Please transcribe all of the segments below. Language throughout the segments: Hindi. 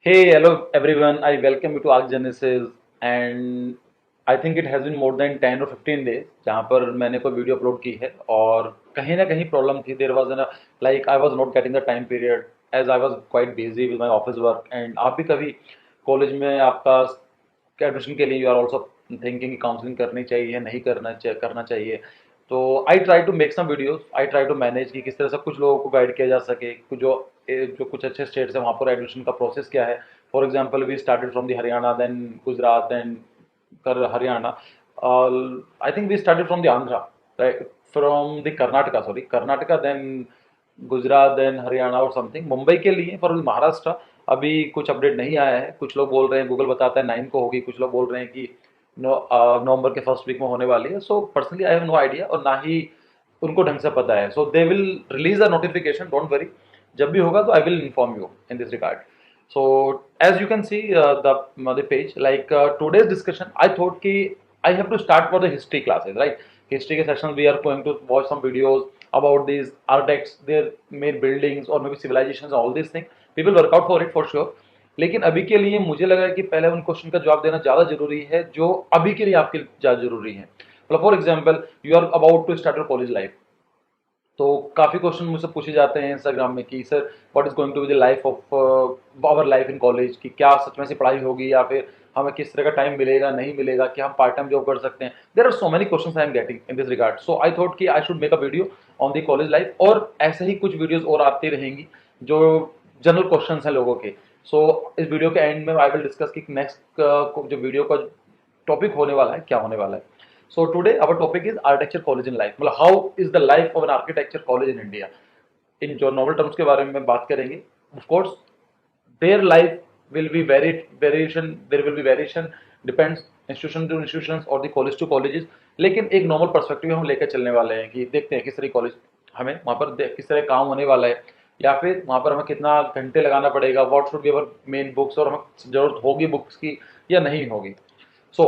Hey, hello everyone. I welcome you to Arc Genesis and I think it has been more than 10 or 15 days जहाँ पर मैंने कोई वीडियो अपलोड की है और कहीं ना कहीं प्रॉब्लम थी. There was an like I was not getting the time period as I was quite busy with my office work. And आप भी कभी कॉलेज में आपका एडमिशन के लिए you are also thinking counselling करनी चाहिए नहीं करना चाहिए. तो I try to make some videos. I try to manage कि किस तरह से कुछ लोगों को गाइड किया जा सके. जो कुछ अच्छे स्टेट्स हैं वहाँ पर एडमिशन का प्रोसेस क्या है. For example we started from the Haryana, then Gujarat, then कर Haryana. I think we started from the Andhra, right, from the Karnataka, sorry Karnataka, then Gujarat, then Haryana और समथिंग. मुंबई के लिए फॉर महाराष्ट्र अभी कुछ अपडेट नहीं आया है. कुछ लोग बोल रहे हैं, गूगल बताता है 9 को होगी, कुछ लोग बोल रहे हैं कि नवंबर के फर्स्ट वीक में होने वाली है. So personally I have no idea और ना ही उनको ढंग से पता है. So they will release a notification, don't worry. जब भी होगा तो I will inform you in this regard. So as you can see the page, like today's discussion, I thought कि I have to start for the history classes, right? History के sessions we are going to watch some videos about these architects, their made buildings or maybe civilizations, all these things. We will work out for it for sure. लेकिन अभी के लिए मुझे लगा कि पहले उन क्वेश्चन का जवाब देना ज़्यादा जरूरी है जो अभी के लिए आपके ज़्यादा जरूरी है. मतलब for example you are about to start your college life. तो काफ़ी क्वेश्चन मुझसे पूछे जाते हैं इंस्टाग्राम में कि sir what is going to be the life of our life in college, कि क्या सच में से पढ़ाई होगी या फिर हमें किस तरह का टाइम मिलेगा नहीं मिलेगा, कि हम पार्ट टाइम जॉब कर सकते हैं. There are so many question I am getting in this regard. So I thought कि I should make a video on the college life. और ऐसे ही कुछ वीडियोज और आती रहेंगी जो जनरल क्वेश्चन हैं लोगों के. सो इस वीडियो के एंड में आई विल डिस्कस कि नेक्स्ट जो वीडियो का टॉपिक होने वाला है क्या होने वाला है. So today our topic is architecture college in life. मतलब how is the life of an architecture college in India. इन जो नॉवल टर्म्स के बारे में बात करेंगे. Of course their life will be variation, there will be variation, depends institution to institutions और the college to colleges. लेकिन एक नॉर्मल पर्सपेक्टिव हम लेकर चलने वाले हैं कि देखते हैं किस तरह कॉलेज हमें वहाँ पर किस तरह काम होने वाला है या फिर वहाँ पर हमें कितना घंटे लगाना पड़ेगा, what should be our main books और हमें जरूरत होगी बुक्स की या नहीं होगी. So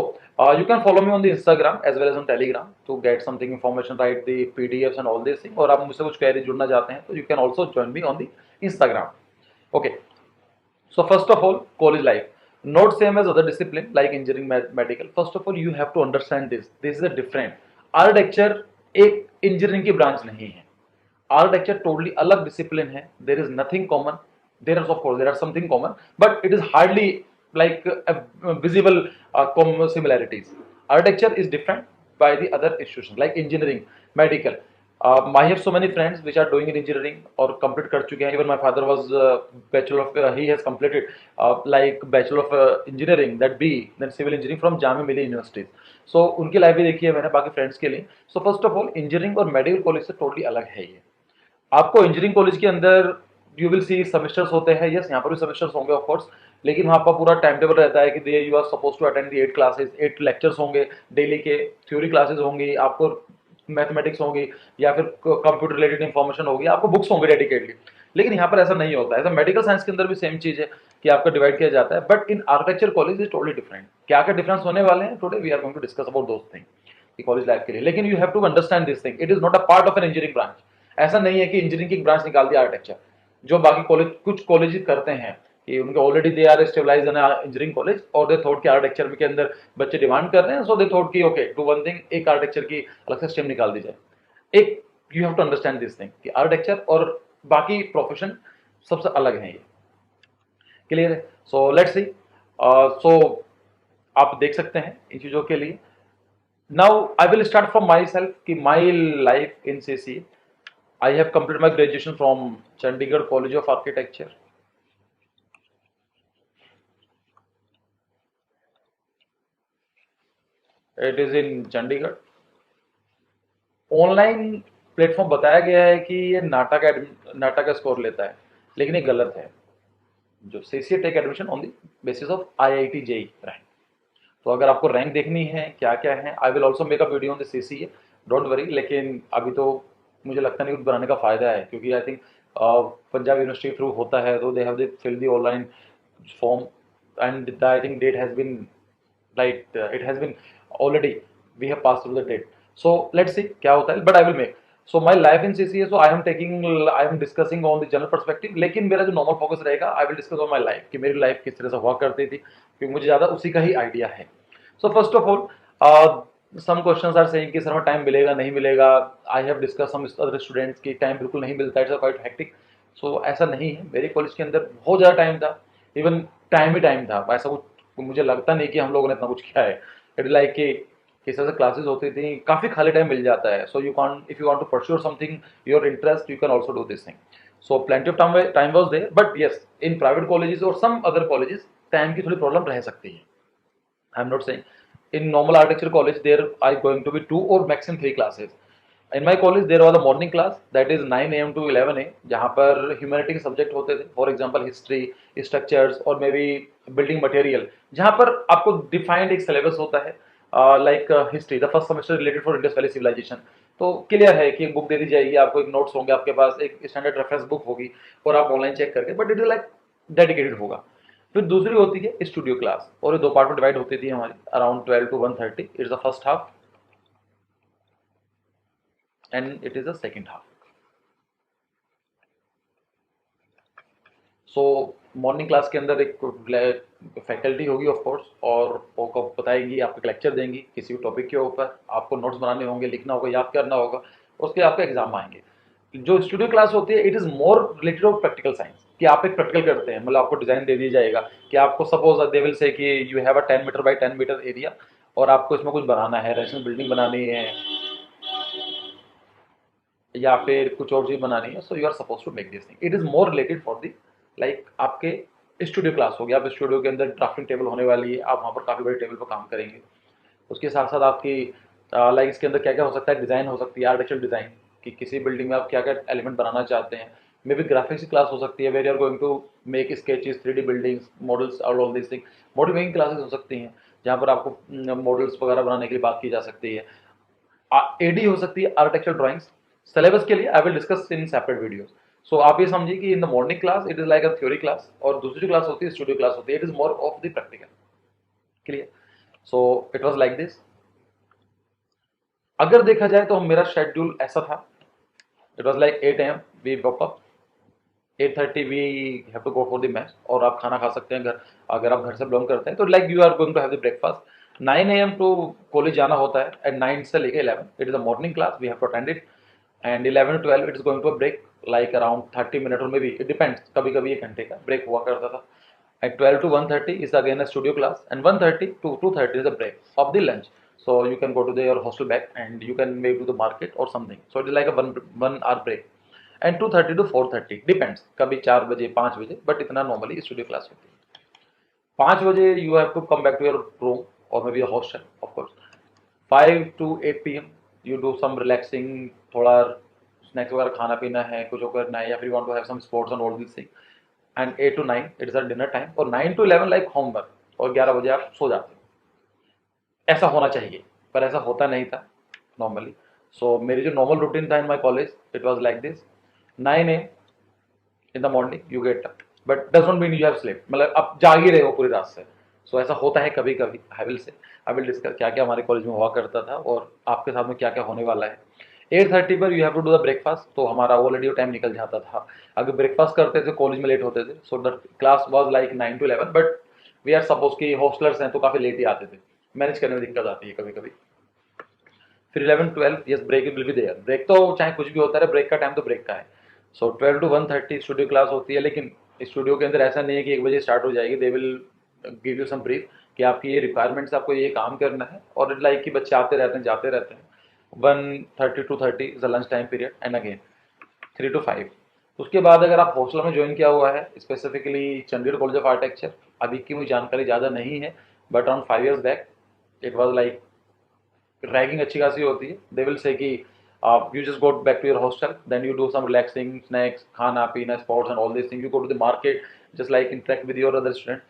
you can follow me on the Instagram as well as on Telegram to get something information, write the PDFs and all these things. और आप मुझसे कुछ क्वेरी जुड़ना चाहते हैं तो you can also join me on the Instagram. Okay. So first of all, college life. Not same as other discipline like engineering, medical. First of all, you have to understand this. This is a different. Architecture एक engineering की branch नहीं है. Architecture totally अलग discipline है. There is nothing common. There is of course there are something common, but it is hardly like visible similarities. Architecture is different by the other institutions like engineering, medical. I have so many friends which are doing in engineering or complete कर चुके हैं. Even my father was bachelor of he has completed like bachelor of engineering, that B, then civil engineering from Jamia Millia University. So उनकी लाइफ भी देखी है मैंने बाकी फ्रेंड्स के लिए. So first of all engineering और मेडिकल कॉलेज से टोटली अलग है ये. आपको इंजीनियरिंग कॉलेज के अंदर यू विल सी सेमेस्टर्स होते हैं. यस, यहाँ पर भी सेमेस्टर्स होंगे ऑफ कोर्स. लेकिन वहाँ पर पूरा टाइम टेबल रहता है कि they you are suppose to attend the 8 classes, 8 lectures होंगे डेली के. थ्योरी क्लासेस होंगी, आपको मैथमेटिक्स होगी या फिर कंप्यूटर रिलेटेड इंफॉर्मेशन होगी, आपको बुक्स होंगे डेडिकेटली. लेकिन यहाँ पर ऐसा नहीं होता है. ऐसा मेडिकल साइंस के अंदर भी सेम चीज़ है कि आपका डिवाइड किया जाता है. But in architecture college is totally different. क्या क्या डिफरेंस होने वाले हैं today we are going to discuss about those thing college life के लिए. लेकिन you have to understand this thing, it is not a part of an engineering branch. ऐसा नहीं है कि इंजीनियरिंग की ब्रांच निकाल दिया आर्किटेक्चर, जो बाकी कॉलेज कुछ कॉलेज करते हैं कि उनके already they are stabilise in engineering college और दे थॉट कि आर्किटेक्चर के अंदर बच्चे डिमांड कर रहे हैं. सो दे थॉट कि ओके डू वन थिंग, एक आर्किटेक्चर की अलग से स्ट्रीम निकाल दी जाए. एक you have to understand this thing कि आर्किटेक्चर और बाकी प्रोफेशन सबसे अलग है. ये क्लियर है. So let's see. सो आप देख सकते हैं इन चीजों के लिए. Now I will start from my self कि my life in CCA. I have completed my graduation from Chandigarh College of Architecture. It is in Chandigarh. Online platform बताया गया है कि ये नाटा का स्कोर लेता है, लेकिन ये गलत है. जो CCA take admission on the basis of IIT JEE rank. तो अगर आपको रैंक देखनी है क्या क्या है, I will also make a video on the CCA, don't worry. लेकिन अभी तो मुझे लगता नहीं कुछ बनाने का फायदा है क्योंकि आई थिंक पंजाब यूनिवर्सिटी के थ्रू होता है तो they have they fill the online form and I think date has been it has been already we have passed through the date. So let's see क्या होता है, but I will make. So my life in CCA, so I am discussing on the general perspective, लेकिन मेरा जो नॉर्मल फोकस रहेगा आई will discuss on my life कि मेरी लाइफ किस तरह से हुआ करती थी, क्योंकि मुझे ज़्यादा उसी का ही आइडिया है। So first of all some questions are saying कि सर में टाइम मिलेगा नहीं मिलेगा। I have discuss some other students की टाइम बिल्कुल नहीं मिलता, इट्स क्वाइट हेक्टिक। सो ऐसा नहीं है, मेरे कॉलेज के अंदर बहुत ज़्यादा टाइम था, इवन टाइम ही टाइम था, ऐसा कुछ मुझे लगता नहीं कि हम लोगों ने इतना कुछ किया है। इट लाइक कि इस तरह से क्लासेस होती थी, काफ़ी खाली टाइम मिल जाता है। So you con if you want to pursue something your interest, you can also do this thing. So plenty of time was there, but yes in private colleges और सम अदर कॉलेजेस टाइम की थोड़ी प्रॉब्लम रह सकती है। आई am not saying in normal architecture college there are going to be 2 or maximum 3 classes. In my college there was a morning class that is 9 a.m. to 11 a.m. जहाँ पर ह्यूमैनिटी के सब्जेक्ट होते थे, फॉर एग्जांपल हिस्ट्री, स्ट्रक्चर्स और मे बी बिल्डिंग मटेरियल, जहाँ पर आपको डिफाइंड एक सिलेबस होता है, like history the first semester related for Indus valley civilisation. तो क्लियर है कि एक बुक दे दी जाएगी आपको, एक नोट्स होंगे आपके पास, एक स्टैंडर्ड रेफरेंस बुक होगी और आप ऑनलाइन चेक करके, but it is like dedicated होगा। फिर दूसरी होती है स्टूडियो क्लास, और ये 2 पार्ट में डिवाइड होती थी हमारी, around 12 to 1:30 it's the first half and it is the second half. So morning class के अंदर एक फैकल्टी होगी ऑफ कोर्स, और वो बताएगी, आपको लेक्चर देंगी किसी भी टॉपिक के ऊपर, आपको नोट्स बनाने होंगे, लिखना होगा, याद करना होगा, उसके आपके एग्जाम आएंगे। जो स्टूडियो क्लास होती है it is more related of practical science, कि आप एक प्रैक्टिकल करते हैं, मतलब आपको डिजाइन दे दिया जाएगा कि आपको सपोज दे विल से कि you have a 10 metre by 10 metre area और आपको इसमें कुछ बनाना है, रेजिडेंशियल बिल्डिंग बनानी है या फिर कुछ और चीज बनानी है, so you are suppose to make this thing. It is more related for the like आपके स्टूडियो क्लास हो गया, आप स्टूडियो के अंदर ड्राफ्टिंग टेबल होने वाली है, आप वहाँ पर काफ़ी बड़े टेबल पर काम करेंगे। उसके साथ साथ आपकी लाइक इसके अंदर क्या क्या हो सकता है, डिज़ाइन हो सकती है, आर्टिफिशियल डिज़ाइन, कि किसी बिल्डिंग में आप क्या क्या एलिमेंट बनाना चाहते हैं। मे बी ग्राफिक्स की क्लास हो सकती है, where you are going to make sketches, 3D buildings, models और all this thing. Model making classes हो सकती हैं, जहाँ पर आपको मॉडल्स वगैरह बनाने के लिए बात की जा सकती है। एडी हो सकती है, आर्किटेक्चरल ड्राइंग्स। सिलेबस के लिए I will discuss in separate videos. So आप ये समझिए कि in the morning class it is like a theory class, और दूसरी जो क्लास होती है स्टूडियो क्लास होती है, it is more of the practical. Clear? So it was like this. अगर देखा जाए तो मेरा शेड्यूल ऐसा था, it was like 8 AM we walk up, 8:30 we have to go for the match, और आप खाना खा सकते हैं घर, अगर आप घर से बिलोंग करते हैं तो like you are going to have the breakfast. 9 AM to college जाना होता है, एंड 9 से लेकर 11 it is a morning class, we have to attend it, and 11 to 12 it is going to a break, like around 30 minute और मे बी इट डिपेंड्स, कभी कभी 1 घंटे का ब्रेक हुआ करता था। At 12 to 1:30 is again a studio class, and 1:30 to 2:30 is a break of the lunch. So you can go to your hostel back and you can maybe to the market or something. So it is like a one hour break. And 2:30 to 4:30 depends. कभी 4 बजे 5 बजे, बट इतना नॉर्मली स्टूडियो क्लास होती है। 5 बजे you have to come back to your room और maybe hostel of course. 5 to 8 PM you do some relaxing, थोड़ा स्नैक्स वगैरह खाना पीना है, कुछ और करना है, या फिर you want to have some sports and all this thing. And 8 to 9 it is a dinner time, और 9 to 11 लाइक होमवर्क, और 11 बजे आप सो जाते हो। ऐसा होना चाहिए, पर ऐसा होता नहीं था नॉर्मली। सो मेरी जो नॉर्मल रूटीन था in my college it was like this. 9 AM in the morning you get up, but does not mean you have sleep, मतलब आप जाग ही रहे हो पूरी रात से। सो ऐसा होता है कभी कभी। आई विल डिस्कस क्या क्या हमारे कॉलेज में हुआ करता था और आपके साथ में क्या क्या होने वाला है। 8:30 पर you have to do the breakfast, तो हमारा ऑलरेडी टाइम निकल जाता था। अगर ब्रेकफास्ट करते थे कॉलेज में लेट होते थे, so the class was like 9 to 11, but we are suppose कि हॉस्टलर्स हैं तो काफ़ी लेट ही आते थे, मैनेज करने में दिक्कत आती है कभी कभी। फिर 11-12 yes break will be there, break तो चाहे कुछ भी होता है, ब्रेक का टाइम तो ब्रेक का है। सो 12 to 1:30 स्टूडियो क्लास होती है, लेकिन स्टूडियो के अंदर ऐसा नहीं है कि 1 बजे स्टार्ट हो जाएगी, they will give you some brief कि आपकी ये रिक्वायरमेंट्स, आपको ये काम करना है, और लाइक कि बच्चे आते रहते हैं जाते रहते हैं। 1:30 to 30 is the lunch time period, and again 3 to 5। उसके बाद अगर आप हॉस्टल में ज्वाइन किया हुआ है, specifically Chandigarh college of architecture, अभी की मुझे जानकारी ज़्यादा नहीं है, but around 5 years back it was like ragging अच्छी खासी होती है। दे विल से कि you just go back to your hostel, then you do some relaxing snacks, खाना पीना, sports and all this thing, you go to the market, just like interact with your other student.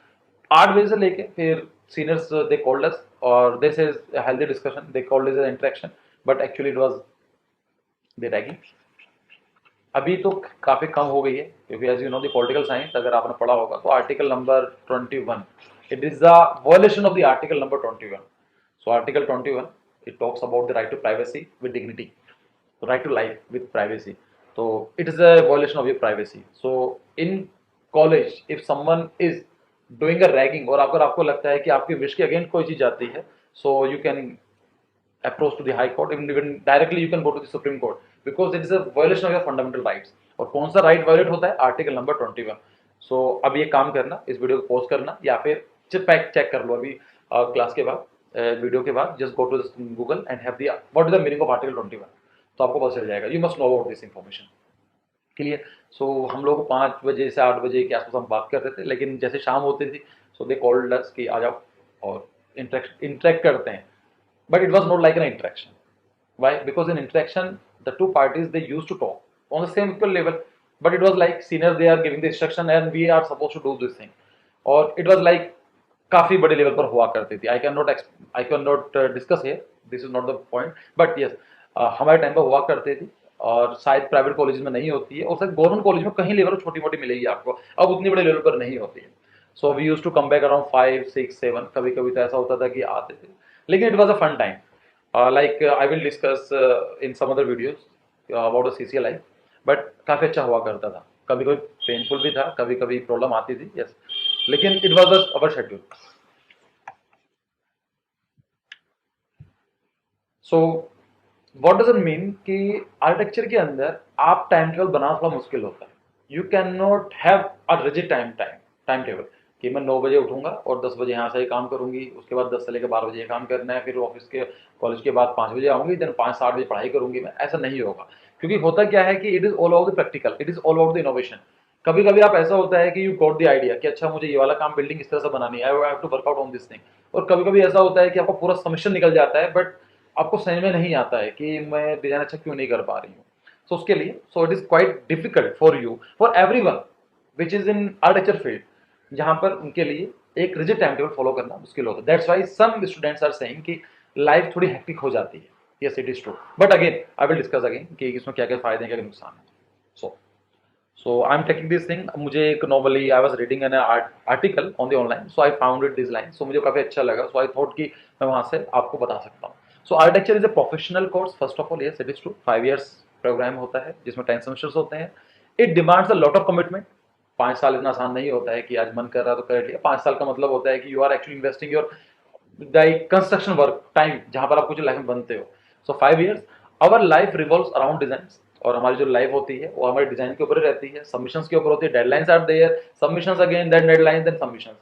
8 बजे से लेके फिर सीनियर्स दे कॉल्ड अस, और this is healthy discussion, they called is interaction, but actually it was the ragging. अभी तो काफ़ी कम हो गई है, क्योंकि as you know the political science अगर आपने पढ़ा होगा तो article number 21 it is the violation of the article number 21। So article 21 it talks about the right to privacy with dignity, right to life with privacy. So it is a violation of your privacy. So in college, if someone is doing a ragging और अगर आपको लगता है कि आपकी विश के अगेंस्ट कोई चीज आती है, so you can approach to the high court, even directly you can go to the supreme court because it is a violation of your fundamental rights. और कौन सा राइट वायलेट होता है? Article number 21. सो अब ये काम करना, इस वीडियो को पॉज करना या फिर चेक कर लो अभी क्लास के बाद, वीडियो के बाद, just go to Google and have the what is the meaning of article 21. तो आपको पता चल जाएगा. You must know about this information. Clear? So हम लोग 5 बजे से 8 बजे के आसपास हम बात कर रहे थे, लेकिन जैसे शाम होती थी सो दे कॉल्ड अस कि आ जाओ और इंटरेक्ट करते हैं. But it was not like an interaction. Why? Because in interaction, the two parties they used to talk on the same equal level. But it was like seniors they are giving the instruction and we are supposed to do this thing. और it was like काफी बड़े लेवल पर हुआ करती थी. I cannot discuss here. This is not the point. But yes, हमारे टाइम पर हुआ करती थी और शायद प्राइवेट कॉलेज में नहीं होती है और शायद गवर्नमेंट कॉलेज में कहीं लेवल छोटी मोटी मिलेगी आपको. अब उतनी बड़े लेवल पर नहीं होती है. So we use to come back around 5, 6, 7. कभी कभी तो ऐसा होता था कि आते थे, लेकिन it was a fun time. Like I will discuss in some other videos about the CCA life. But काफ़ी अच्छा हुआ करता था. कभी कभी पेनफुल भी था, कभी कभी प्रॉब्लम आती थी. यस, लेकिन it was our schedule. So what does it mean कि आर्किटेक्चर के अंदर आप टाइम टेबल बनाना थोड़ा मुश्किल होता है. You can not have a rigid time table कि मैं 9 बजे उठूंगा और 10 बजे यहाँ से ये काम करूंगी, उसके बाद 10 से लेकर 12 बजे ये काम करना है, फिर ऑफिस के कॉलेज के बाद 5 बजे आऊंगी, देन 5 से 8 बजे पढ़ाई करूंगी. मैं ऐसा नहीं होगा, क्योंकि होता क्या है कि it is all about the practical, it is all about the innovation. कभी कभी आप ऐसा होता है कि यू गॉट द आइडिया कि अच्छा मुझे ये वाला काम बिल्डिंग इस तरह से बनानी है, I have to work out on this thing. और कभी कभी ऐसा होता है कि आपका पूरा सबमिशन निकल जाता है बट आपको समझ में नहीं आता है कि मैं डिजाइन अच्छा क्यों नहीं कर पा रही हूँ. सो उसके लिए so it is quite difficult for you, for everyone which is in architecture field, जहां पर उनके लिए एक रिजिड टाइम टेबल फॉलो करना मुश्किल होता है. That's why some students are saying कि लाइफ थोड़ी हेक्टिक हो जाती है. Yes, it is true. But again I will discuss again कि इसमें क्या क्या फायदे हैं, क्या क्या नुकसान है. So I am taking this thing. मुझे एक normally I was reading an article on the online, so I found it this line. So मुझे काफी अच्छा लगा, सो आई थॉट कि मैं वहां से आपको बता सकता हूँ. So architecture is a professional course first of all. Yes, it is true. 5 years program होता है जिसमें 10 सेमेस्टर्स होते हैं. It demands a lot of commitment. 5 साल इतना आसान नहीं होता है कि आज मन कर रहा तो कर लिया. 5 साल का मतलब होता है कि you are actually investing your construction work time, जहां पर आप कुछ लाइफ में बनते हो. So 5 years our life revolves around design. और हमारी जो लाइफ होती है वो हमारे डिजाइन के ऊपर ही रहती है, सबमिशंस के ऊपर होती है. Deadlines are there, submissions again, then deadline, then submissions.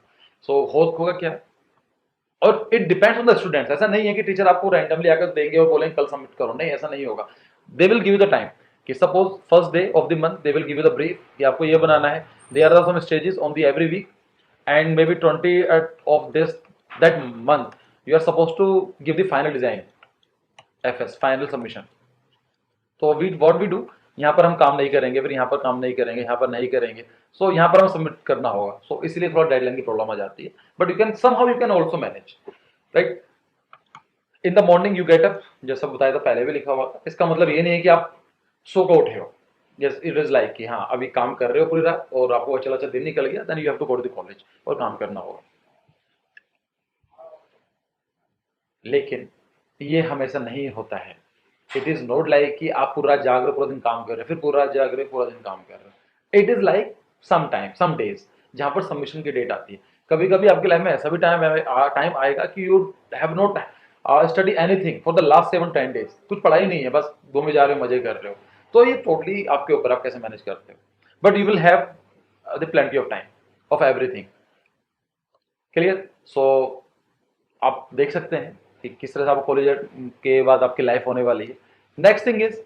So होगा क्या, और it depends on the students. ऐसा नहीं है कि टीचर आपको रैंडमली आकर देंगे और बोलेंगे कल सबमिट करो. नहीं, ऐसा नहीं होगा. They will give you the time कि suppose first day of the month they will give you the brief कि आपको ये बनाना है. They are some stages on the every week and maybe 20th of this that month you are supposed to give the final design, FS, final submission. तो वी व्हाट वी डू, यहाँ पर हम काम नहीं करेंगे, फिर यहाँ पर काम नहीं करेंगे, यहाँ पर नहीं करेंगे. सो यहाँ पर हम सबमिट करना होगा. सो इसलिए थोड़ा डेडलाइन की प्रॉब्लम आ जाती है. But you can somehow you can also manage, right. In the morning you get up, जैसा बताया था पहले भी लिखा हुआ था. इसका मतलब ये नहीं है कि आप सो को उठे हो. यस, इट इज लाइक कि हाँ अभी काम कर रहे हो पूरी रात और आपको अच्छा अच्छा दिन निकल गया, then you have to go to the college और काम करना होगा. लेकिन ये हमेशा नहीं होता है. इट इज नॉट लाइक कि आप पूरा जाग रहे पूरा दिन काम कर रहे फिर पूरा जाग रहे पूरा दिन काम कर रहे. It is like some time, some days जहां पर सबमिशन की डेट आती है. कभी कभी आपकी लाइफ में ऐसा भी टाइम आएगा कि you have not study anything for the last 7-10 days. कुछ पढ़ाई नहीं है, बस घूमे जा रहे हो, मजे कर रहे हो. तो ये टोटली आपके ऊपर, आप कैसे मैनेज करते हो. But you will have the plenty of time of everything. Clear? So आप देख सकते हैं कि किस तरह से आपको कॉलेज के बाद आपकी लाइफ होने वाली है. Next thing is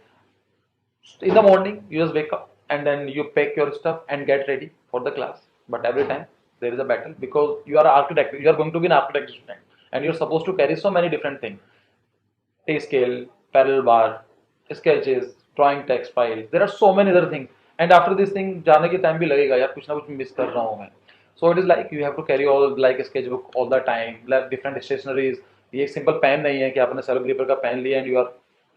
in the morning you just wake up and then you pack your stuff and get ready for the class. But every time there is a battle because you are an architect, you are going to be an architect student and you're supposed to carry so many different things: T scale, parallel bar, sketches, drawing text files. There are so many other things and after this thing जाने के टाइम भी लगेगा यार, कुछ ना कुछ मिस कर रहा हूँ मैं. So it is like you have to carry all like a sketchbook all the time, like different stationaries. ये एक सिंपल पेन नहीं है कि आपने सेलो ग्रिपर का पेन लिया and you are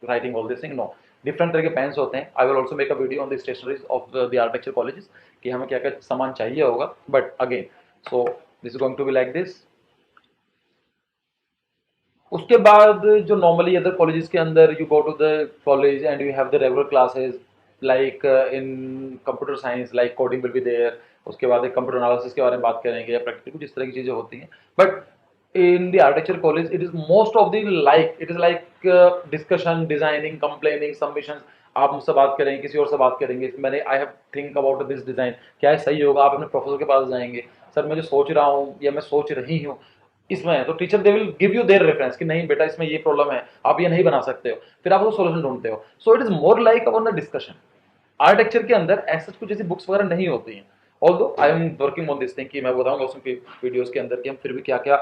writing all this thing. No, different तरह के पेन्स होते हैं. I will also make a video on the stationeries of the architecture colleges कि हमें क्या क्या सामान चाहिए होगा. But again so this is going to be like this. उसके बाद जो नॉर्मली अदर कॉलेजेस के अंदर you go to the college and you have the regular classes like in computer science like coding will be there, उसके बाद एक कंप्यूटर एनालिसिस के बारे में बात करेंगे या प्रैक्टिकल कुछ इस तरह की चीज़ें होती हैं। But in the architecture college it is most of the like it is like discussion, designing, complaining, submission. आप मुझसे बात करेंगे, किसी और से बात करेंगे, मैंने I have think about this design, क्या है सही होगा, आप अपने प्रोफेसर के पास जाएंगे, सर मैं जो सोच रहा हूँ या मैं सोच रही हूँ इसमें है, तो teacher they will give you their reference कि नहीं बेटा इसमें ये प्रॉब्लम है, आप ये नहीं बना सकते हो, फिर आप वो सॉल्यूशन ढूंढते हो। सो it is more like about the discussion. Architecture के अंदर ऐसा कुछ जैसी बुक्स वगैरह नहीं होती हैं। Although I am working on this thing कि मैं बताऊंगा उसमें वीडियोस के अंदर कि हम फिर भी क्या क्या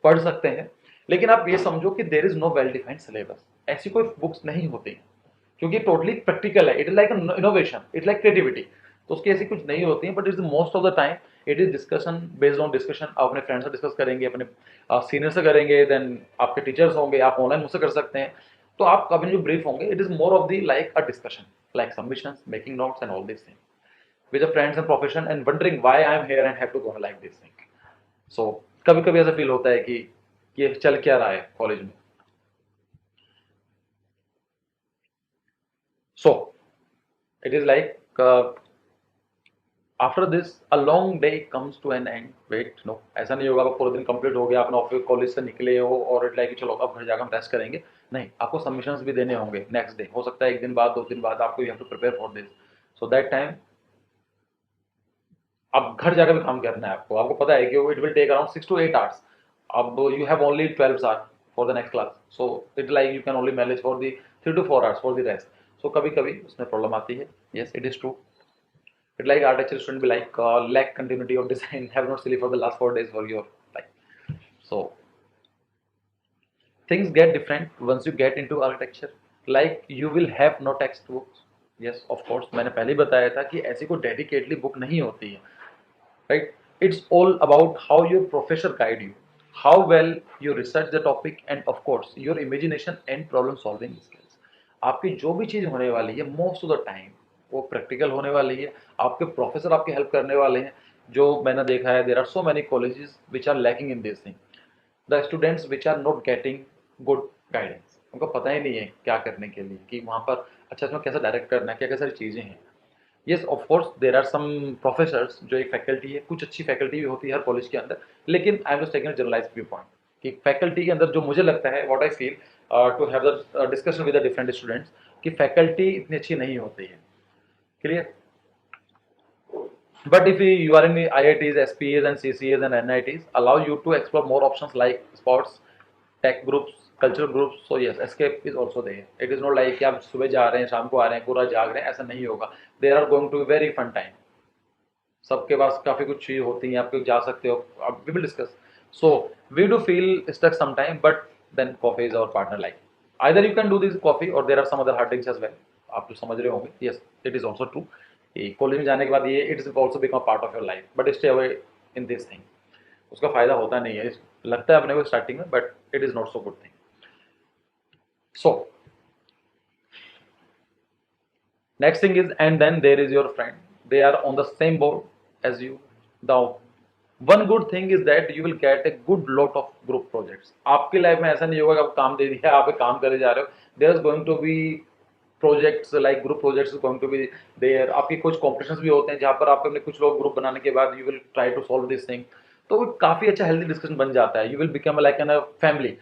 पढ़ सकते हैं। लेकिन आप ये समझो कि there is no well defined syllabus, ऐसी कोई बुक्स नहीं होती क्योंकि टोटली प्रैक्टिकल है। It is like innovation, it like creativity, तो उसकी ऐसी कुछ नहीं होती है। But it is most of the time it is discussion based on discussion. आप अपने फ्रेंड से डिस्कस करेंगे, अपने सीनियर से करेंगे, देन आपके टीचर्स होंगे, आप ऑनलाइन मुझसे कर सकते हैं। तो आप कभी जो ब्रीफ होंगे it is more of the like a discussion, like submissions, making notes and all this thing with the friends and profession and wondering why I am here and have to go like this thing. So कभी कभी ऐसा फील होता है कि ये चल क्या रहा है कॉलेज में। So it is like after this a long day comes to an end. Wait no, ऐसा नहीं होगा आप पूरा दिन कंप्लीट हो गया, आपने ऑफिस कॉलेज से निकले हो और इट लाइक चलो अब घर जाकर हम रेस्ट करेंगे। नहीं, आपको सबमिशंस भी देने होंगे नेक्स्ट डे, हो सकता है एक दिन बाद, दो दिन बाद, आपको you have to prepare for this. So that time अब घर जाकर भी काम करना है आपको। आपको पता है कि it will take around 6 to 8 hours. अब you have only 12 hours for the next class, so it like you can only manage for the 3 to 4 hours for the rest. So कभी कभी उसमें प्रॉब्लम आती है। Yes it is true. It like architecture student be like lack continuity of design, have not sleep for the last 4 days for your life. So things get different once you get into architecture. Like you will have no textbooks. Yes, of course. मैंने पहले ही बताया था कि ऐसी कोई डेडिकेटली बुक नहीं होती है, right? It's all about how your professor guide you, how well you research the topic, and of course your imagination and problem solving skills. आपकी जो भी चीज़ होने वाली है मोस्ट ऑफ द टाइम वो प्रैक्टिकल होने वाली है। आपके प्रोफेसर आपकी हेल्प करने वाले हैं। जो मैंने देखा है, there are so many colleges which are lacking in this thing, the students which are not getting good guidance. उनको पता ही नहीं है क्या करने के लिए, कि वहाँ पर अच्छा इसमें कैसे डायरेक्ट करना है, क्या क्या सारी चीज़ें हैं। Yes of course there are some professors जो एक फैकल्टी है, कुछ अच्छी फैकल्टी भी होती है हर कॉलेज के अंदर। लेकिन I am just taking generalize view point कि फैकल्टी के अंदर जो मुझे लगता है, what I feel to have the discussion with the different students, कि फैकल्टी इतनी अच्छी नहीं होती है। Clear? But if you are in the IITs, SPAs and CCAs and NITs, allow you to explore more options like sports, tech groups, cultural groups. So yes, escape is also there. It is not like कि आप सुबह जा रहे हैं, शाम को आ रहे हैं, पूरा जाग रहे हैं, ऐसा नहीं होगा। There are going to be very fun time. सबके पास काफ़ी कुछ चीज़ होती हैं, आप जा सकते हो। अब we will discuss. So we do feel stuck sometime, but then coffee is our partner life. Either you can do this coffee or there are some other hard drinks as well. आप तो समझ रहे होंगे। Yes, it is also true. College में जाने के बाद ये it is also become part of your life, but stay away in this thing. उसका फायदा होता नहीं है, लगता है अपने को स्टार्टिंग में, but it is not so good thing. So next thing is and then there is your friend, they are on the same board as you. The one good thing is that you will get a good lot of group projects. आपकी लाइफ में ऐसा नहीं होगा कि आपको काम दे दिया आप एक काम करे जा रहे हो। There is going to be projects like group projects going to be there. आपके कुछ कॉम्पिटिशन्स भी होते हैं जहाँ पर आपके अपने कुछ लोग ग्रुप बनाने के बाद you will try to solve this thing. तो काफ़ी अच्छा हेल्दी डिस्कशन बन जाता है। You will become like an a family.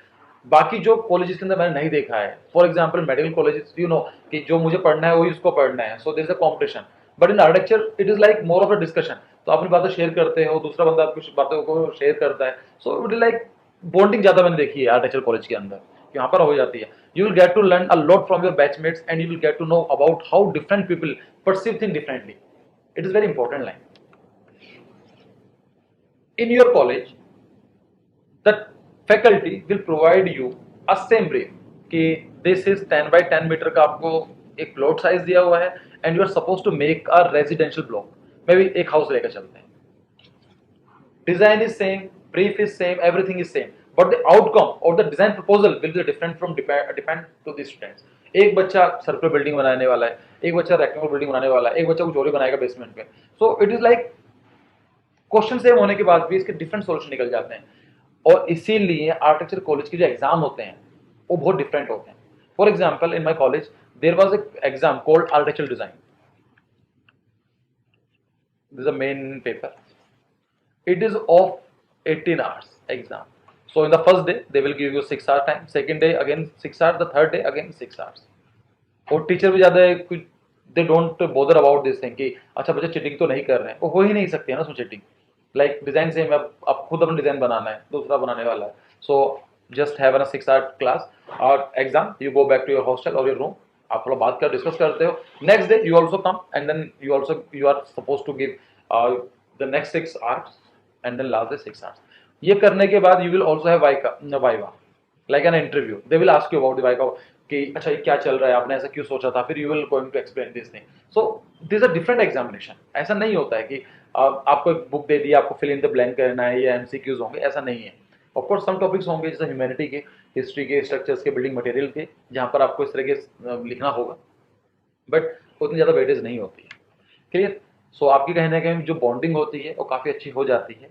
बाकी जो कॉलेजेस के अंदर मैंने नहीं देखा है, for example medical colleges, you know कि जो मुझे पढ़ना है वही उसको पढ़ना है, so there is a competition. But in architecture it is like more of a discussion. तो अपनी बातें शेयर करते हो, दूसरा बंदा आपकी बातों को शेयर करता है। So it is like bonding ज़्यादा मैंने देखी है आर्किटेक्चर कॉलेज के अंदर, यहाँ पर हो जाती है। You will get to learn a lot from your batchmates and you will get to know about how different people perceive things differently. It is very important line. In your college, the faculty will provide you a same brief कि this is 10 by 10 मीटर का आपको एक प्लॉट साइज दिया हुआ है and you are supposed to make a residential block. मे भी एक हाउस लेकर चलते हैं। Design is same, brief is same, everything is same, but the outcome or the design proposal will be different from depend to the students. एक बच्चा सर्कुलर बिल्डिंग बनाने वाला है, एक बच्चा रेक्टेंगुलर बिल्डिंग बनाने वाला है, एक बच्चा कुछ और ही बनाएगा बेसमेंट पे। सो it is like question same होने के बाद भी इसके डिफरेंट सॉल्यूशन निकल जाते हैं। और इसीलिए आर्किटेक्चर कॉलेज के जो एग्जाम होते हैं वो बहुत डिफरेंट होते हैं. For example in my college there was a exam called architecture design. This a main paper. It is of 18 hours exam. So in the first day they will give you 6 hour time, second day again 6 hours, the third day again 6 hours. और टीचर भी ज़्यादा कुछ they don't bother about this thing कि अच्छा बच्चे चीटिंग तो नहीं कर रहे हैं, वो हो ही नहीं सकती है ना उसमें चीटिंग. लाइक डिजाइन सेम है, आप खुद अपना डिजाइन बनाना है, दूसरा बनाने वाला है. So just have a 6 hour class और exam, you go back to your hostel और योर रूम, आप थोड़ा बात कर डिस्कस करते हो. Next day you also come and then you are suppose to give the next 6 hours and then last day 6 hours. ये करने के बाद you will also have viva like an interview. They will ask you about the viva कि अच्छा ये क्या चल रहा है, आपने ऐसा क्यों सोचा था, फिर you will going to explain this thing. So this a different examination. ऐसा नहीं होता है कि आपको एक बुक दे दी, आपको फिल इन द ब्लैंक करना है या एमसीक्यूज होंगे, ऐसा नहीं है. ऑफ कोर्स सम टॉपिक्स होंगे जैसे ह्यूमैनिटी के, हिस्ट्री के, स्ट्रक्चर्स के, बिल्डिंग मटेरियल के, जहाँ पर आपको इस तरह के लिखना होगा, बट उतनी ज़्यादा वेटेज नहीं होती है. क्लियर. सो आपकी कहीं ना कहीं जो बॉन्डिंग होती है वो काफ़ी अच्छी हो जाती है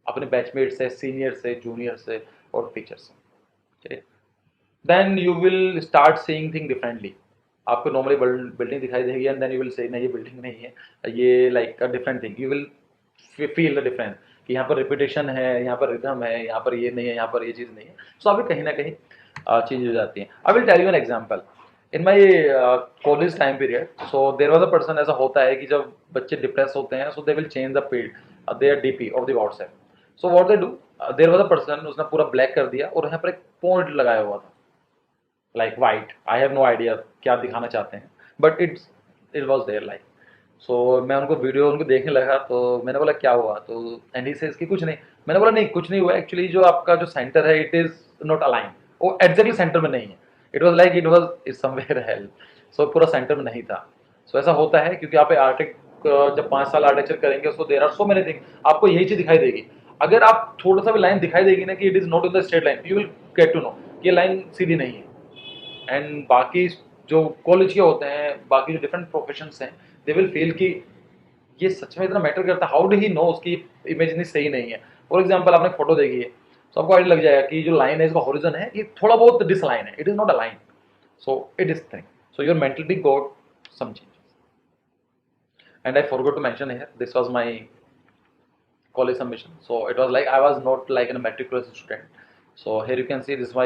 अपने बैचमेट से, सीनियर से, जूनियर से और टीचर से. चलिए, then you will start seeing thing differently. आपको नॉर्मली बिल्डिंग दिखाई देगी and then you will say नहीं ये बिल्डिंग नहीं है, ये like a different thing. You will feel the difference कि यहाँ पर रिपीटेशन है, यहाँ पर रिदम है, यहाँ पर ये नहीं है, यहाँ पर ये चीज़ नहीं है. सो अभी कहीं ना कहीं चेंज हो जाती है. I will tell you an example. In my college time period, so there was a person, ऐसा होता है कि जब बच्चे डिप्रेस होते हैं so they will change the field their DP of the WhatsApp. So what they do, there was a person, उसने पूरा ब्लैक कर दिया और यहाँ पर एक पॉइंट लगाया हुआ था like white. I have no idea क्या दिखाना चाहते हैं, but it was there like. So मैं उनको वीडियो उनको देखने लगा तो मैंने बोला क्या हुआ, तो एंड ही सेज कि कुछ नहीं. मैंने बोला नहीं कुछ नहीं हुआ, एक्चुअली जो आपका जो सेंटर है इट इज नॉट अलाइन. वो एग्जैक्टली सेंटर में नहीं है. It was like it was is somewhere hell. So पूरा सेंटर में नहीं था. सो ऐसा होता है क्योंकि आप आर्टिक जब 5 साल आर्टिक्चर करेंगे so there are so many thing, आपको यही चीज दिखाई देगी. अगर आप थोड़ा सा भी लाइन दिखाई देगी ना कि it is not in the straight line, you will get to know कि ये लाइन सीधी नहीं है. एंड बाकी जो कॉलेज के होते हैं, बाकी जो डिफरेंट प्रोफेशंस हैं, दे विल फील कि ये सच में इतना मैटर करता है, हाउ डू ही नो उसकी इमेज इतनी सही नहीं है. फॉर एग्जाम्पल आपने फोटो देखी है, तो आपको आइडिया लग जाएगा कि जो लाइन है इसका हॉरिजन है ये थोड़ा बहुत डिसलाइन है, it is not a line. So it is thing. So your mentality got some changes. And I forgot to mention here, this was my college submission. So it was like I was not like a matriculous student. So here you can see this is my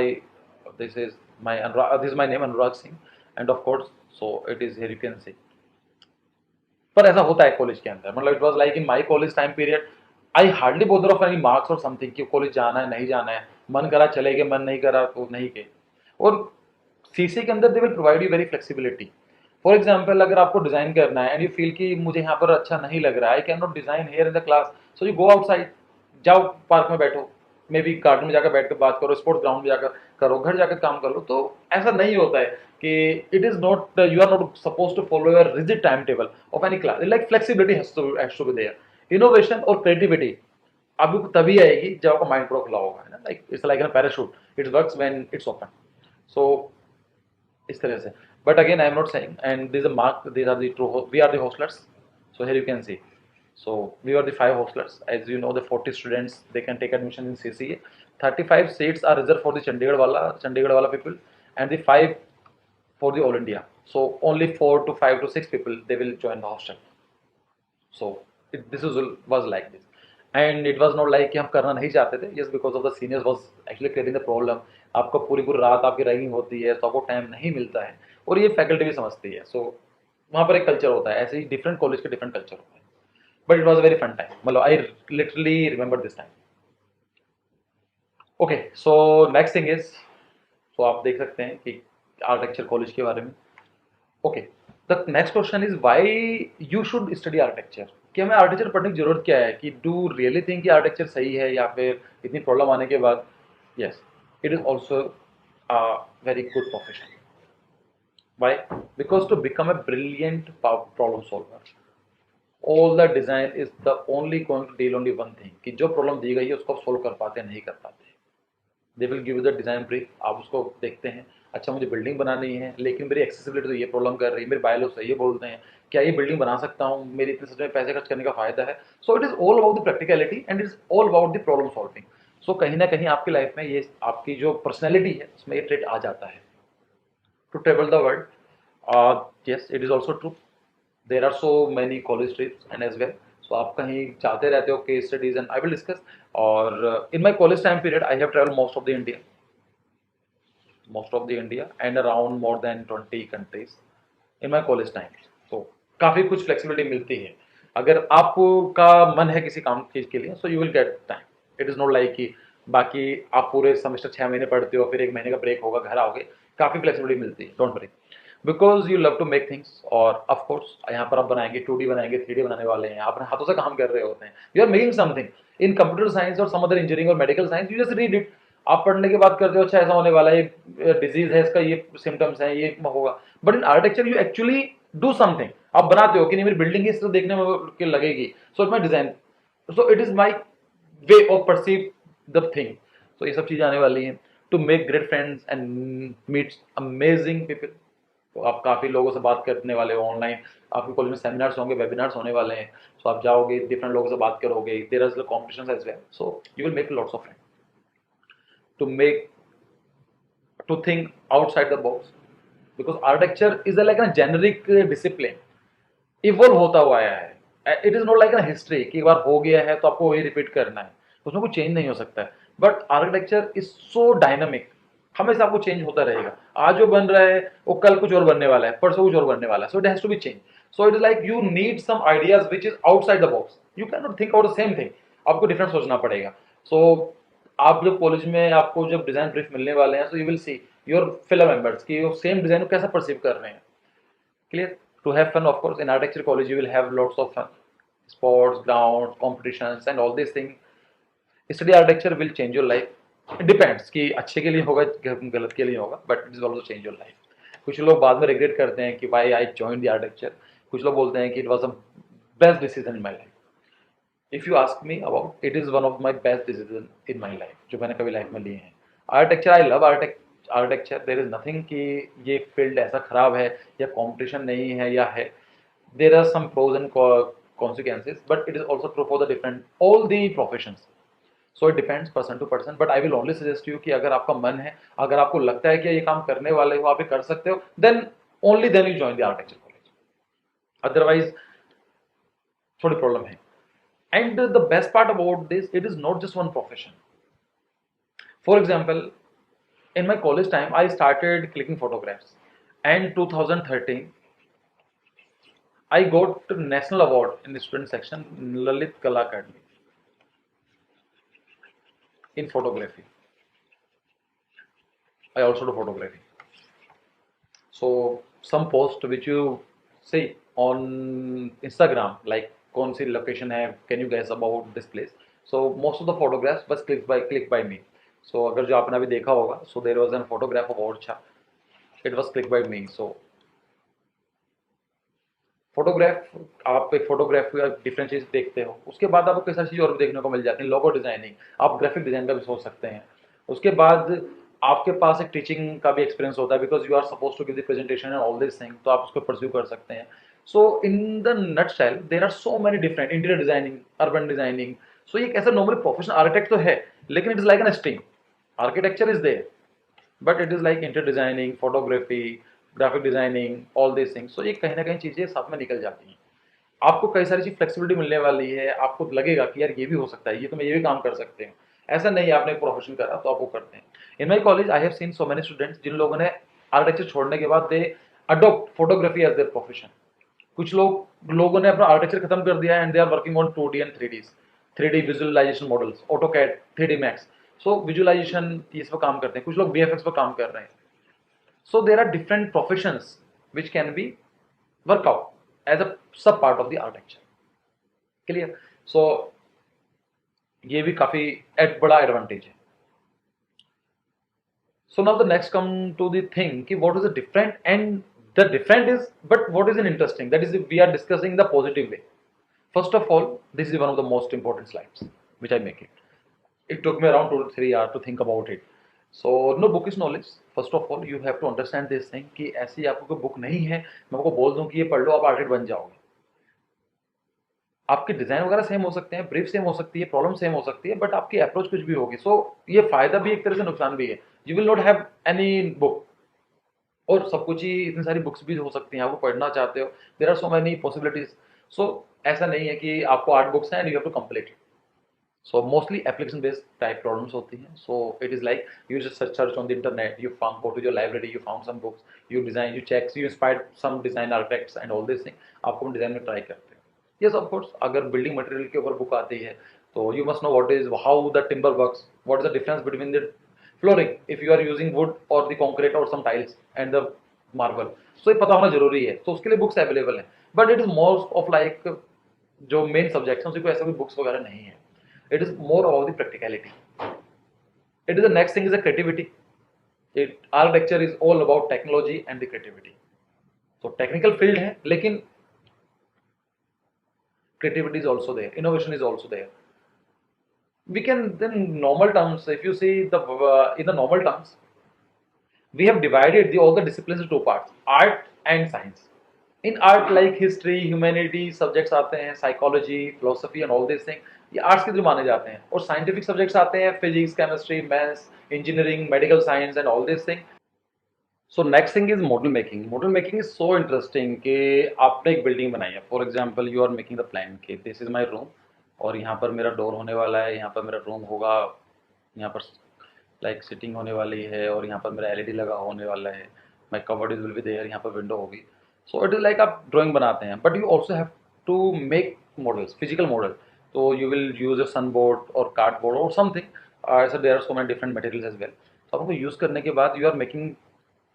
this is my name Anurag Singh, and of course so it is here you can see. पर ऐसा होता है कॉलेज के अंदर, मतलब it was like in my college time period I hardly bother of any marks और समथिंग कि कॉलेज जाना है नहीं जाना है, मन करा चले गए, मन नहीं करा तो नहीं गए. और सीसी के अंदर they will provide you very flexibility. For example अगर आपको डिजाइन करना है एंड यू फील कि मुझे यहाँ पर अच्छा नहीं लग रहा है, I can not design here in the class, so you go outside. जाओ पार्क में बैठो, मे बी गार्डन में जाकर बैठ कर बात करो, स्पोर्ट्स ग्राउंड में जाकर करो, घर जाकर काम कर लो. तो ऐसा नहीं होता है कि it is not you are not suppose to follow your rigid time table of any class. Like flexibility has to be there. Innovation और क्रिएटिविटी आपको तभी आएगी जब आपका माइंड पूरा खुला होगा, है ना. Like it's like an parachute, it works when it's open. So इस तरह से. But again I am not saying and this a mark, these are the true, we are the hostellers. So here you can see. So we are the 5 hostlers. As you know, the 40 students they can take admission in CCA. 35 seats are reserved for the Chandigarh wala people, and the 5 for the all India. So only 4 to 5 to 6 people they will join the hostel. So was like this, and it was not like कि हम करना नहीं चाहते थे. Yes, because of the seniors was actually creating the problem. आपको पूरी पूरी रात आपकी रैगिंग होती है तो आपको टाइम नहीं मिलता है, और ये फैकल्टी भी समझती है. सो वहाँ पर एक कल्चर होता है, ऐसे ही डिफरेंट कॉलेज के डिफरेंट कल्चर होता है. But it was a very fun time, मतलब I literally remember this time. Okay, so next thing is, so आप देख सकते हैं कि आर्किटेक्चर कॉलेज के बारे में. Okay, the next question is why you should study architecture. कि हमें आर्किटेक्चर पढ़ने की जरूरत क्या है, कि डू रियली थिंक कि आर्किटेक्चर सही है या फिर इतनी प्रॉब्लम आने के बाद. Yes, it is also a very good profession. Why? Because to become a brilliant problem solver, all the design is the only going to deal only one thing, कि जो प्रॉब्लम दी गई है उसको आप सोल्व कर पाते हैं नहीं कर पाते. दे will give you the design brief, आप उसको देखते हैं, अच्छा मुझे बिल्डिंग बनानी है लेकिन मेरी एक्सेसिबिलिटी तो ये प्रॉब्लम कर रही है, मेरे बायलॉज तो ये बोलते हैं, क्या ये बिल्डिंग बना सकता हूँ, मेरी इतने सच में पैसे खर्च करने का फायदा है. So it is all about the practicality and it is all about the problem solving. So कहीं ना कहीं आपकी लाइफ में ये आपकी जो पर्सनैलिटी है उसमें ये ट्रेट आ जाता है। To travel the world, yes, it is also true. There are so many college trips and as well. So आप कहीं जाते रहते हो, case studies and I will discuss. और in my college time period I have travel most of the India and around more than 20 countries in my college time. तो काफ़ी कुछ फ्लेक्सिबिलिटी मिलती है अगर आपका मन है किसी काम चीज़ के लिए, सो you will get time. It is not like कि बाकी आप पूरे सेमेस्टर 6 महीने पढ़ते हो, फिर 1 महीने का ब्रेक होगा, घर आओगे। काफ़ी फ्लेक्सिबिलिटी मिलती है, don't worry, because you love to make things. और ऑफकोर्स यहाँ पर आप बनाएंगे 2D बनाएंगे, 3D बनाने वाले हैं, आप अपने हाथों से काम कर रहे होते हैं, you are making something. In computer science और सम अदर इंजीनियरिंग और medical science you just read it. आप पढ़ने के बाद करते हो, अच्छा ऐसा होने वाला है, ये डिजीज है, इसका ये सिम्टम्स है, ये होगा। But in architecture you actually do something. आप बनाते हो कि नहीं मेरी बिल्डिंग इस तरह देखने में लगेगी, so it my design, so it is my way of perceive the thing. तो ये सब चीजें आने वाली हैं। To make great friends and meet amazing people. तो आप काफ़ी लोगों से बात करने वाले हो ऑनलाइन, आपके कॉलेज में सेमिनार्स होंगे, वेबिनार्स होने वाले हैं, सो आप जाओगे, डिफरेंट लोगों से बात करोगे, there are competitions as well, so you will make lots of friends. To make to think outside the box, because architecture is like a generic discipline, evolve होता हुआ आया है। It is not like a history कि एक बार हो गया है तो आपको वही रिपीट करना है, उसमें कुछ चेंज नहीं हो सकता है। But architecture is so dynamic, हमेशा आपको चेंज होता रहेगा। आज जो बन रहा है वो कल कुछ और बनने वाला है, परसों कुछ और बनने वाला है, so it has to be change. So it is like you need some ideas which is outside the box, you can not think out the same thing, आपको डिफरेंट सोचना पड़ेगा। सो आप जब कॉलेज में आपको जब डिजाइन ब्रीफ मिलने वाले हैं, so you will see your fellow members कि वो सेम डिजाइन को कैसा परसीव कर रहे हैं। Clear? To have fun, of course, in architecture college you will have lots of fun, sports, grounds, competitions, and all these things. Study architecture will change your life. It depends कि अच्छे के लिए होगा गलत के लिए होगा, but it will also change your life. कुछ लोग बाद में रिग्रेट करते हैं कि भाई I joined the architecture. कुछ लोग बोलते हैं कि it was a best decision in my life. If you ask me about, it is one of my best decision in my life जो मैंने कभी लाइफ में लिए हैं। Architecture, I love architecture, there is nothing कि ये फील्ड ऐसा खराब है या कंपटीशन नहीं है या है। There are some pros and consequences, but it is also true for the different all the professions. So it depends person to person, but I will only suggest you कि अगर आपका मन है, अगर आपको लगता है कि ये काम करने वाले हो, आप ये कर सकते हो, then only then you join the architecture college. Otherwise थोड़ी प्रॉब्लम है। And the best part about this, it is not just one profession. For example, in my college time, I started clicking photographs. And 2013, I got national award in the student section, Lalit Kala Academy, in photography. I also do photography. So some post which you see on Instagram, like कौन सी location है, can you guess about this place? So most of the photographs was clicked by me. So अगर जो आपने अभी देखा होगा, so there was a photograph of Orcha. It was clicked by me. So photograph, आप एक फोटोग्राफ का डिफरेंट चीज देखते हो, उसके बाद आपको कई सारी चीज़ और भी देखने को मिल जाती है। लोगो डिजाइनिंग, आप ग्राफिक डिजाइन का भी सोच सकते हैं। उसके बाद आपके पास एक टीचिंग का भी एक्सपीरियंस होता है, because you are suppose to give the presentation and all this thing, तो आप उसको परस्यू कर सकते हैं। So in the nutshell there are so many different, interior designing, urban designing. So ये ऐसा नॉर्मली प्रोफेशनल आर्किटेक्ट तो है, लेकिन it is like an stream. Architecture is there, but it is like interior designing, photography, graphic designing, all this things. So ये कहीं ना कहीं चीजें साथ में निकल जाती हैं। आपको कई सारी चीज फ्लेक्सिबिलिटी मिलने वाली है, आपको लगेगा कि यार ये भी हो सकता है, ये तो मैं ये भी काम कर सकते हैं। ऐसा नहीं है आपने प्रोफेशन करा तो आप वो करते हैं। In my college I have seen so many students जिन लोगों ने आर्किटेक्चर छोड़ने के बाद they adopt photography as their profession. कुछ लोगों ने अपना आर्किटेक्चर खत्म कर दिया and they are working on 2D and 3D visualization models, AutoCAD, 3D max. So visualization इस पर काम करते हैं, कुछ लोग VFX पर काम कर रहे हैं। So there are different professions which can be work out as a sub part of the architecture. Clear? So ये भी काफी एक बड़ा एडवांटेज है। So now the next come to the thing कि what is the different, and the different is, but what is an interesting, that is we are discussing the positive way. First of all, this is one of the most important slides which I make it. It took me around 2 to 3 hours to think about it. So no book is knowledge. First of all, you have to understand this thing कि ऐसी आपको कोई बुक नहीं है मैं आपको बोल दूं कि ये पढ़ लो आप आर्किटेक्ट बन जाओगे। आपके डिज़ाइन वगैरह सेम हो सकते हैं, ब्रीफ सेम हो सकती है, प्रॉब्लम सेम हो सकती है, बट आपकी अप्रोच कुछ भी होगी। सो ये फ़ायदा भी एक तरह से, नुकसान भी है। You will not have any book, और सब कुछ ही, इतनी सारी बुक्स भी हो सकती हैं, आपको पढ़ना चाहते हो, there are so many possibilities. So ऐसा नहीं है कि आपको 8 बुक्स हैं and you have to complete. So mostly application based type problems होती हैं. So it is like you just search on the internet, you found, go to your library, you found some books, you design, you check, you inspired some design architects and all these things. आपको हम डिजाइन में ट्राई करते हैं. Yes, of course, अगर बिल्डिंग मटेरियल के ऊपर बुक आती है तो you must know what is, how the timber works, what is the difference between the flooring if you are using wood or the concrete or some tiles and the marble. So ये पता होना जरूरी है. तो उसके लिए बुक्स अवेलेबल हैं, but it is more of like जो मेन सब्जेक्ट्स हैं उसी को ऐसा कोई बुक्स वगैरह नहीं है. It is more about the practicality. It is the next thing is the creativity. Architecture is all about technology and the creativity. So technical field है, लेकिन creativity is also there, innovation is also there. We can then normal terms, if you see the in the normal terms, we have divided all the disciplines into two parts: art and science. In art, like history, humanity subjects आते हैं, psychology, philosophy and all these things, ये आर्ट्स के थ्रू माने जाते हैं. और साइंटिफिक सब्जेक्ट्स आते हैं, physics, chemistry, maths, engineering, medical science and all this thing. So next thing is model making. Model making is so interesting कि आपने एक बिल्डिंग बनाई है. For example you are making the plan कि दिस इज माय रूम, और यहाँ पर मेरा डोर होने वाला है, यहाँ पर मेरा रूम होगा, यहाँ पर लाइक सिटिंग होने वाली है, और यहाँ पर मेरा एलईडी लगा होने वाला है, my covered is will be there, यहाँ पर विंडो होगी. सो इट इज लाइक आप ड्राइंग बनाते हैं, but you also have to make models, physical model. तो you will use a sun board और कार्डबोर्ड और समथिंग, ऐसा there are so many different materials as well. तो आपको यूज़ करने के बाद you are making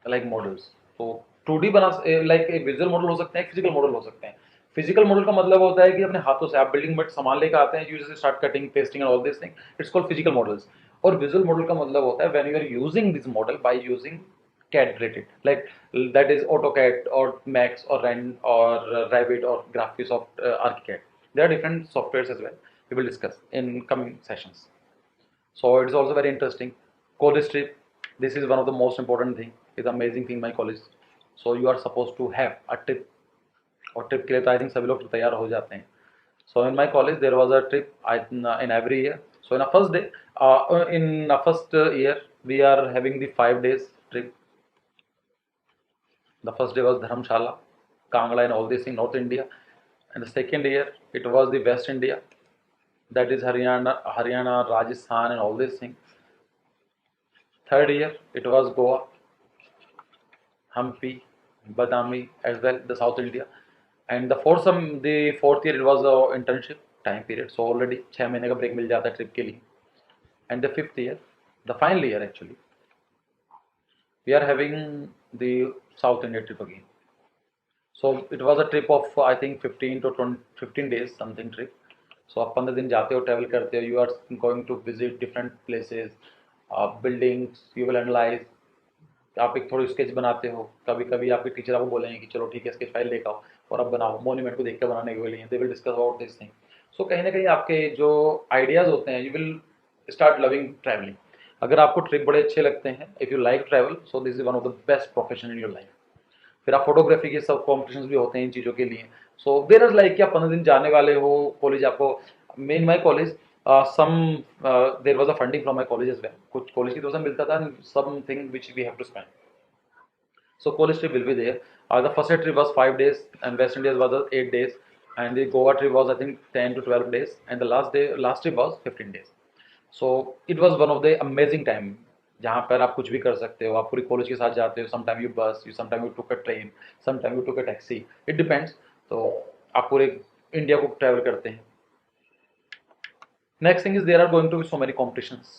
like models. तो 2D बना, लाइक एक विजुअल मॉडल हो सकते हैं, फिजिकल मॉडल हो सकते हैं. फिजिकल मॉडल का मतलब होता है कि अपने हाथों से आप बिल्डिंग में सामान लेकर आते हैं, यू जैसे start cutting, pasting and all this thing, it's called physical models. और विजुअल मॉडल का मतलब होता है when you are using this model by using CAD related, like that is AutoCAD or Max or Rand or Revit or Graphisoft, ArchiCAD. There are different softwares as well. We will discuss in coming sessions. So it is also very interesting. College trip. This is one of the most important thing. It's amazing thing my college. So you are supposed to have a trip. और ट्रिप के लिए तो आई थिंक सभी लोग तैयार हो जाते हैं. So in my college there was a trip in every year. So in a first day, in a first year we are having the 5 days trip. The first day was Dharamshala, Kangla and all this in North India. And the second year it was the West India, that is Haryana, Rajasthan and all these things. Third year it was Goa, Hampi, Badami as well, the South India. And the fourth year it was a internship time period. So already 6 महीने का break मिल जाता है trip के लिए. And the fifth year, the final year actually, we are having the South India trip again. So it was a trip of I think 15 to 20, 15 days something trip. So आप 15 दिन जाते हो, ट्रैवल करते हो, you are going to visit different places, buildings, you will analyze. आप एक थोड़ी स्केच बनाते हो. कभी कभी आपके टीचर आपको बोलेंगे कि चलो ठीक है स्केच फाइल लेकर आओ और अब बनाओ, मोन्यूमेंट को देख कर बनाने के लिए they will discuss about this thing. So कहीं ना कहीं आपके जो आइडियाज़ होते हैं, you will start loving travelling. अगर आपको ट्रिप बड़े अच्छे लगते हैं, if you like travel, so this is one of the best profession in your life. फिर आप फोटोग्राफी के सब कॉम्पिटिशन भी होते हैं इन चीज़ों के लिए. सो देर इज लाइक कि आप 15 दिन जाने वाले हो कॉलेज. आपको main my college some there was a funding from my college as well. कुछ कॉलेज की तरफ से मिलता था, something which we have to spend. So college trip will be there. The first trip was 5 days, and West Indies was 8 days, and the Goa trip was I think 10 to 12 days, and the last trip was 15 days. So it was one of the amazing time जहाँ पर आप कुछ भी कर सकते हो. आप पूरी कॉलेज के साथ जाते हो. Sometime you bus, you sometime you took a train, sometime you took a taxi, it depends. तो आप पूरे इंडिया को ट्रैवल करते हैं. Next thing is there are going to be so many competitions,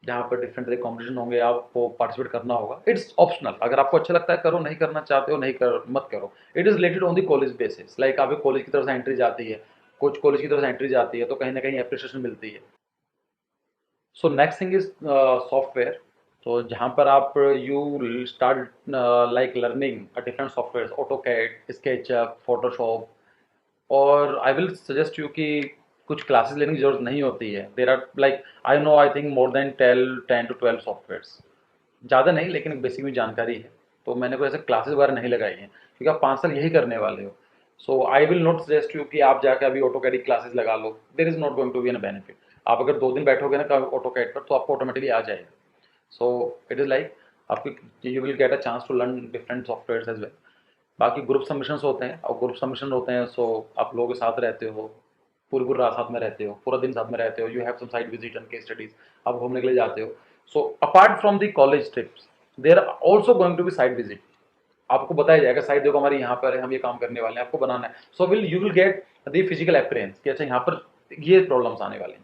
जहाँ पर डिफरेंट तरह कॉम्पिटिशन होंगे, आपको पार्टिसिपेट करना होगा. It's optional. अगर आपको अच्छा लगता है करो, नहीं करना चाहते हो नहीं कर मत करो. It is related on the college basis. Like आपके कॉलेज की तरफ से एंट्री जाती है, कुछ कॉलेज की तरफ से एंट्री जाती है, तो कहीं ना कहीं अप्रिसिएशन मिलती है. सो नेक्स्ट थिंग इज सॉफ्टवेयर. तो जहाँ पर आप you start like learning different software, AutoCAD, SketchUp, Photoshop. और आई विल सजेस्ट यू कि कुछ क्लासेस लेने की जरूरत नहीं होती है. There are like I know I think more than 10 to 12 softwares. ज़्यादा नहीं, लेकिन बेसिक में जानकारी है. तो मैंने कोई ऐसे क्लासेस वगैरह नहीं लगाई हैं, क्योंकि आप 5 साल यही करने वाले हो. So I will not suggest you कि आप जाकर अभी ऑटो कैड क्लासेस लगा लो, there is not going to be an benefit. आप अगर 2 दिन बैठोगे ना ऑटो कैड पर तो आपको ऑटोमेटिकली आ जाएगा। सो इट इज़ लाइक आपकी you will get a chance to learn different software as well. बाकी ग्रुप सबमिशंस होते हैं, और ग्रुप सबमिशन होते हैं सो आप लोगों के साथ रहते हो, पूरी पूरी रात साथ में रहते हो, पूरा दिन साथ में रहते हो, you have some site visit and case studies, आप घूमने के लिए जाते हो। So apart from the college trips there are also going to be site visit. आपको बताया जाएगा साइड देखो हमारी यहाँ पर है, हम ये काम करने वाले हैं, आपको बनाना है। So will you will get the physical experience कि अच्छा यहाँ पर ये प्रॉब्लम्स आने वाले हैं।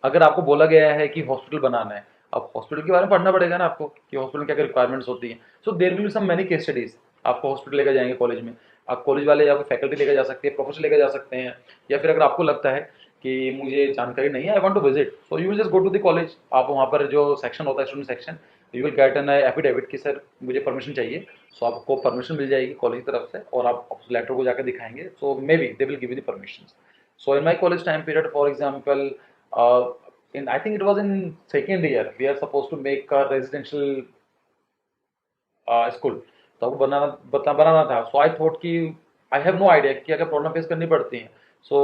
अगर आपको बोला गया है कि हॉस्पिटल बनाना है, अब हॉस्पिटल के बारे में पढ़ना पड़ेगा ना आपको कि हॉस्पिटल क्या क्या रिक्वायरमेंट्स होती हैं। So there will be some many case studies. आपको हॉस्पिटल लेकर जाएंगे कॉलेज में, आप कॉलेज वाले या फैकल्टी लेकर जा सकते हैं, प्रोफेसर लेकर जा सकते हैं, या फिर अगर आपको लगता है कि मुझे जानकारी नहीं है, I want to visit, so you will just go to the college. आप वहाँ पर जो सेक्शन होता है student section, you will get an affidavit कि सर मुझे परमिशन चाहिए। सो आपको परमिशन मिल जाएगी कॉलेज की तरफ से, और आप उस लेटर को जाकर दिखाएंगे, so maybe they will give you the permission. So in my college time period, for example, in I think it was in second year, we are supposed to make a residential school। तो आपको बनाना था। सो आई थॉट कि आई हैव नो आइडिया कि अगर प्रॉब्लम फेस करनी पड़ती हैं। So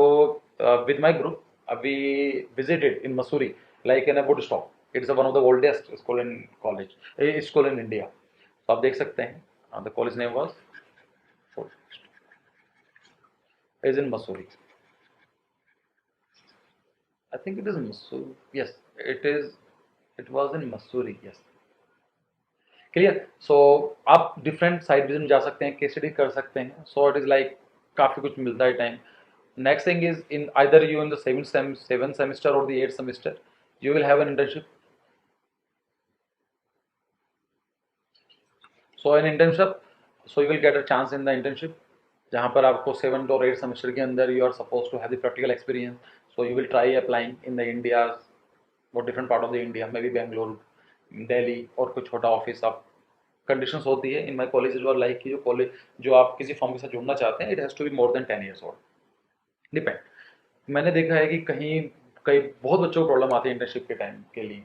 with my group we visited in Mussoorie like in a Woodstock. It's one of the oldest school in college school in India. तो आप देख सकते हैं the college name was is in Mussoorie. I think it is Missouri. Yes, it is. It was in Missouri. Yes. Clear. So आप डिफरेंट साइड विजिट में जा सकते हैं, केस स्टडी कर सकते हैं। सो इट इज़ लाइक काफ़ी कुछ मिलता है time. Next thing is in either you in the seven semester और the 8th semester you will have an internship. So in internship so you will get a chance in the internship, जहाँ पर आपको 7th और 8th सेमेस्टर के अंदर you are suppose to have the practical experience. So you will try applying in the India और different part of the India, maybe Bangalore, Delhi, और कुछ छोटा ऑफिस आप कंडीशंस होती है। इन माय कॉलेज इज लाइक कि जो कॉलेज जो आप किसी फॉर्म के साथ जुड़ना चाहते हैं, it has to be more than 10 years old. Depend. मैंने देखा है कि कहीं कई बहुत बच्चों को प्रॉब्लम आती है इंटर्नशिप के टाइम के लिए।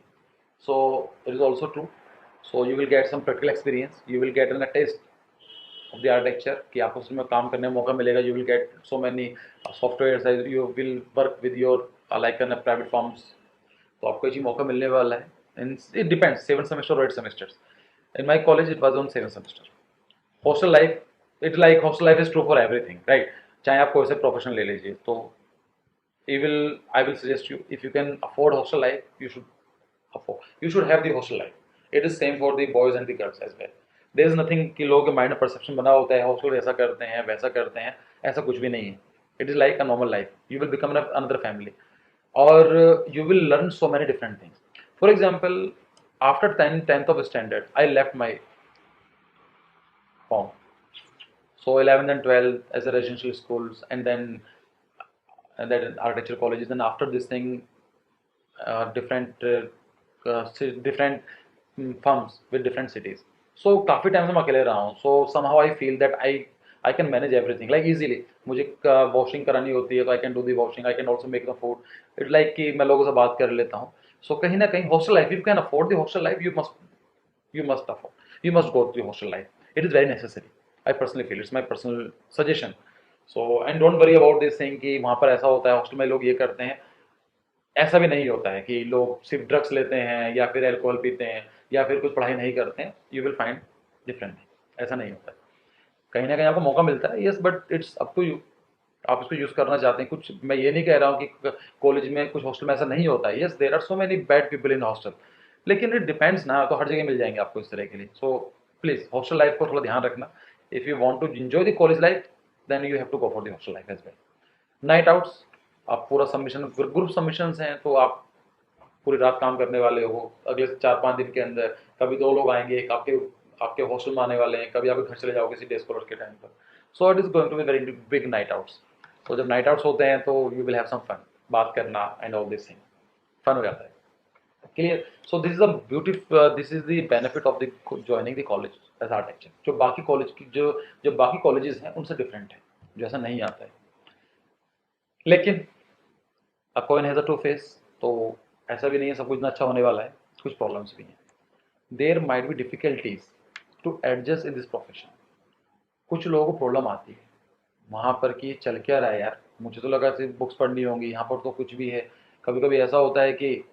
So it is also true. So you will get some practical experience, you will get an a taste of the architecture कि आपको उसमें काम करने का मौका मिलेगा। You will get so many software, you will work with your like an private firms. तो आपको ये चीज़ मौका मिलने वाला है। एंड इट डिपेंड्स 7 सेमेस्टर और 8 semesters. In my college it was on 7 semester. Hostel life it like hostel life is true for everything, right. चाहे आप कोई से प्रोफेशन ले लीजिए, तो I will suggest you if you can afford hostel life you should afford, you should have the hostel life. It is same for the boys and the girls as well. There is nothing कि लोगों के माइंड में परसेप्शन बना होता है हॉस्टल ऐसा करते हैं वैसा करते हैं, ऐसा कुछ भी नहीं है। It is like a normal life, you will become another family, और you will learn so many different things. For example, after 10th of standard, I left my home. So 11th and 12th as a residential schools, and then architecture colleges. And after this thing, different firms with different cities. So काफ़ी टाइम से मैं अकेले रहा हूँ. So somehow I feel that I can manage everything like easily. मुझे वॉशिंग करानी होती है तो I can do the washing. I can also make the food. It's like कि मैं लोगों से बात कर लेता हूँ. So कहीं ना कहीं hostel life, if you can afford the hostel life, you must afford. You must go to the hostel life. It is very necessary. I personally feel it's my personal suggestion. So and don't worry about this thing कि वहाँ पर ऐसा होता है हॉस्टल में लोग ये करते हैं। ऐसा भी नहीं होता है कि लोग सिर्फ ड्रग्स लेते हैं या फिर अल्कोहल पीते हैं या फिर कुछ पढ़ाई नहीं करते हैं। यू विल फाइंड डिफरेंट, ऐसा नहीं होता है। कहीं ना कहीं आपको मौका मिलता है, yes, but it's up to you. आप इसको यूज़ करना चाहते हैं। कुछ मैं ये नहीं कह रहा हूँ कि कॉलेज में कुछ हॉस्टल में ऐसा नहीं होता है। Yes, there are so many bad people in hostel, लेकिन इट डिपेंड्स ना, तो हर जगह मिल जाएंगे आपको इस तरह के लिए। सो प्लीज़ हॉस्टल लाइफ को थोड़ा ध्यान रखना। If you want to enjoy the college life then you have to go for the hostel life as well. Night outs, आप पूरा सबमिशन ग्रुप सबमिशंस हैं तो आप पूरी रात काम करने वाले हो। अगले 4-5 दिन के अंदर कभी 2 लोग आएंगे, एक आपके आपके हॉस्टल में आने वाले हैं, कभी आपके घर चले जाओ किसी डे स्कॉलर के टाइम पर। So it is going to be very big night outs. तो जब नाइट आउट्स होते हैं तो you will have some fun, बात करना and all this thing fun हो जाता है। Clear. So this is a this is the benefit of the joining the college as architecture. जो बाकी कॉलेज की जो बाकी कॉलेजेस हैं उनसे डिफरेंट है, जो ऐसा नहीं आता है। लेकिन a coin has a two face. तो ऐसा भी नहीं है सब कुछ इतना अच्छा होने वाला है, कुछ प्रॉब्लम्स भी हैं। There might be difficulties to adjust in this profession. कुछ लोगों को प्रॉब्लम आती है वहाँ पर कि चल क्या रहा है यार, मुझे तो लगा सिर्फ बुक्स पढ़नी होंगी, यहाँ पर तो कुछ भी है। कभी कभी ऐसा होता है कि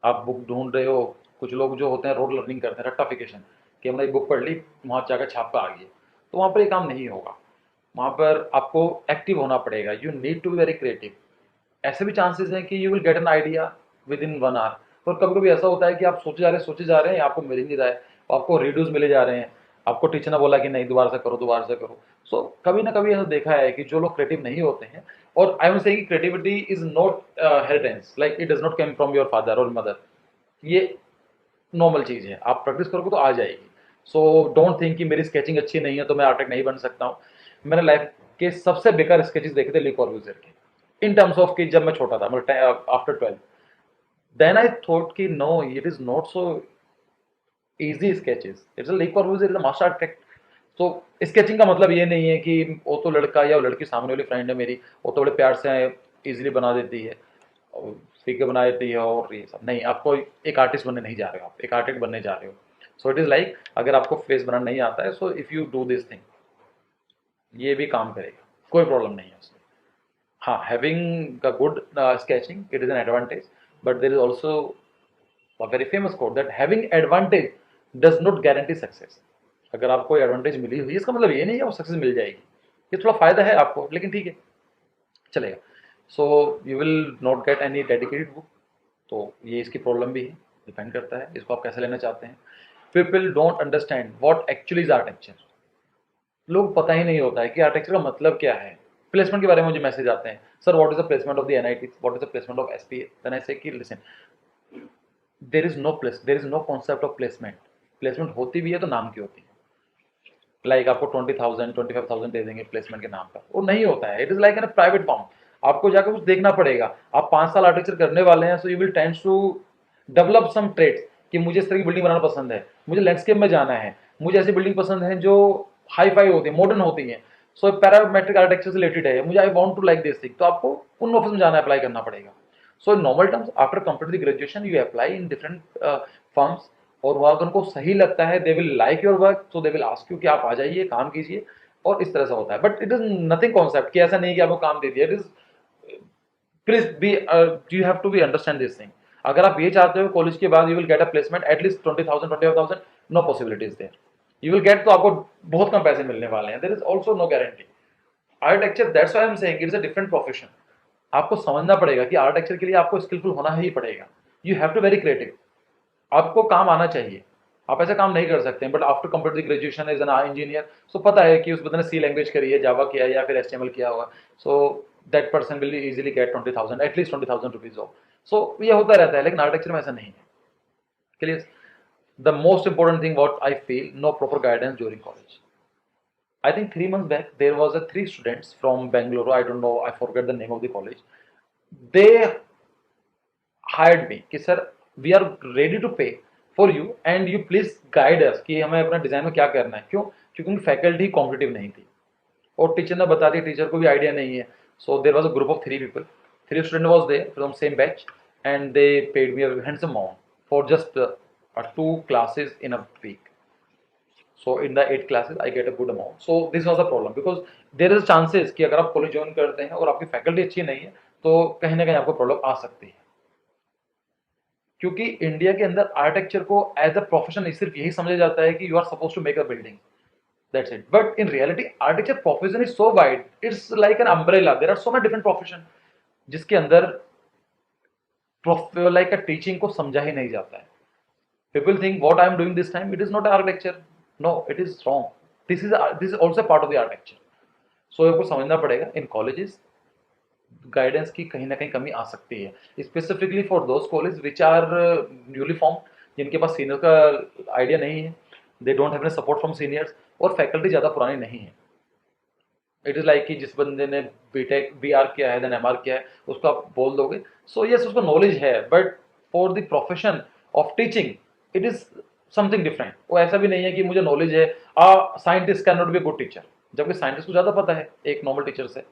आप बुक ढूंढ रहे हो, कुछ लोग जो होते हैं रोड लर्निंग करते हैं, रट्टाफिकेशन, कि हमने एक बुक पढ़ ली, वहाँ जाकर छापा आ गया, तो वहाँ पर ये काम नहीं होगा। वहाँ पर आपको एक्टिव होना पड़ेगा, you need to be very creative. ऐसे भी चांसेस हैं कि you will get an idea within 1 hour, और कभी कभी ऐसा होता है कि आप सोचे जा रहे हैं, आपको मिल ही नहीं रहा है, आपको रिड्यूस मिले जा रहे हैं, आपको टीचर ने बोला कि नहीं दोबारा से करो, दोबारा से करो। सो कभी ना कभी ऐसा देखा है कि जो लोग क्रिएटिव नहीं होते हैं, और आई am saying creativity is not inheritance, like it does not come from your father और मदर, ये नॉर्मल चीज़ है, आप प्रैक्टिस करोगे तो आ जाएगी। सो डोंट थिंक कि मेरी स्केचिंग अच्छी नहीं है तो मैं आर्टिस्ट नहीं बन सकता हूँ। मैंने लाइफ के सबसे बेकार स्केचेस देखे थे ले कॉर्ब्यूजियर के, इन टर्म्स ऑफ कि जब मैं छोटा था, मतलब आफ्टर 12, देन आई थॉट कि no it is not so easy sketches, it's Le Corbusier is a master architect. तो स्केचिंग का मतलब ये नहीं है कि वो तो लड़का या वो लड़की सामने वाली फ्रेंड है मेरी, वो तो बड़े प्यार से इजीली बना देती है और फिगर बना देती है, और ये सब नहीं, आपको एक आर्टिस्ट बनने नहीं जा रहे हो, आप एक आर्टिस्ट बनने जा रहे हो। सो इट इज़ लाइक अगर आपको फेस बनाना नहीं आता है, so if you do this thing, ये भी काम करेगा, कोई प्रॉब्लम नहीं है उसमें। हाँ, having a good sketching it is an advantage, but there is also a very famous quote that having advantage does not guarantee success। अगर आपको एडवांटेज मिली हुई है, इसका मतलब ये नहीं है वो सक्सेस मिल जाएगी, ये थोड़ा फायदा है आपको, लेकिन ठीक है, चलेगा। सो you will not get any dedicated book, तो ये इसकी प्रॉब्लम भी है, डिपेंड करता है इसको आप कैसे लेना चाहते हैं। People don't understand what actually is architecture, लोग पता ही नहीं होता है कि आर्किटेक्चर का मतलब क्या है। प्लेसमेंट के बारे में मुझे मैसेज आते हैं, sir what is the placement of the NIT, what is the placement of SPA, then I say कि listen, there is no concept of placement. Placement होती भी है तो नाम की होती है, लाइक आपको 20,000 25,000 दे देंगे प्लेसमेंट के नाम पर, वो नहीं होता है। It is like an private form, आपको जाकर कुछ देखना पड़ेगा। आप 5 साल आर्किटेक्चर करने वाले हैं, so you will tends to develop some traits, कि मुझे इस तरह की बिल्डिंग बनाना पसंद है, मुझे लैंडस्केप में जाना है, मुझे ऐसी बिल्डिंग पसंद है जो हाई फाई होती है, मॉडर्न होती है, सो पैरामेट्रिक आर्किटेक्चर से रिलेटेड है, मुझे I want to like this thing, तो आपको उन ऑफिस में जाना, अप्लाई करना पड़ेगा। So in normal terms after complete the graduation you apply in different firms, और वहाँ अगर उनको सही लगता है, they will like your work, so they will ask you कि आप आ जाइए काम कीजिए, और इस तरह से होता है। But it is nothing concept कि ऐसा नहीं कि आपको काम दे दिया, it is please be you have to be understand this thing. अगर आप ये चाहते हो कॉलेज के बाद you will get a placement at least 20,000 25,000, no possibilities there, you will get, तो आपको बहुत कम पैसे मिलने वाले हैं, there is also no guarantee. Architecture that's why I am saying it's a different profession. आपको समझना पड़ेगा कि आर्किटेक्चर के लिए आपको स्किलफुल होना ही पड़ेगा, you have to very creative, आपको काम आना चाहिए, आप ऐसा काम नहीं कर सकते। But after complete graduation as an engineer, so पता है कि उस बंदे ने सी लैंग्वेज करी है, जावा किया है या फिर एचटीएमएल किया हुआ, so that person will easily get 20,000 at least 20,000 rupees of. सो ये होता रहता है, लेकिन आर्किटेक्चर में ऐसा नहीं है। Clear? The most important thing what I feel, no proper guidance during college. I think 3 months back there was a 3 students from Bangalore. I don't know. I forget the name of the college. They hired me कि sir we are ready to pay for you and you please guide us कि हमें अपना डिजाइन में क्या करना है। क्यों? क्योंकि उनकी फैकल्टी कॉम्पिटिटिव नहीं थी, और टीचर ने बता दिया, टीचर को भी आइडिया नहीं है। So there was a group of 3 people, 3 students was there from same batch, and they paid me a handsome amount for just 2 classes in a week. So in the 8 classes I get a good amount. So this was a problem because there is chances कि अगर आप कॉलेज ज्वाइन करते हैं और आपकी फैकल्टी अच्छी नहीं है, तो कहीं ना कहीं आपको प्रॉब्लम आ सकती है। क्योंकि इंडिया के अंदर आर्किटेक्चर को एज अ प्रोफेशन सिर्फ यही समझा जाता है कि you are suppose to make a building, that's it. But in reality architecture profession is so wide, it's like an umbrella, there are so many different profession जिसके अंदर लाइक टीचिंग को समझा ही नहीं जाता है। People think what I am doing this time, it is not architecture. No, it is wrong. This is also part of the architecture. So आपको समझना पड़ेगा इन कॉलेजेस गाइडेंस की कहीं ना कहीं कमी आ सकती है, specifically for those college which are newly form, जिनके पास सीनियर का आइडिया नहीं है, they don't have any support from seniors, और फैकल्टी ज़्यादा पुरानी नहीं है। इट इज़ लाइक कि जिस बंदे ने बीटेक बीआर किया है देन एमआर किया है, उसको आप बोल दोगे, सो यस उसको नॉलेज है, but for the profession of teaching it is something different. वो ऐसा भी नहीं है कि मुझे नॉलेज है, scientist can not be good teacher, जबकि साइंटिस्ट को ज़्यादा पता है एक नॉर्मल टीचर से।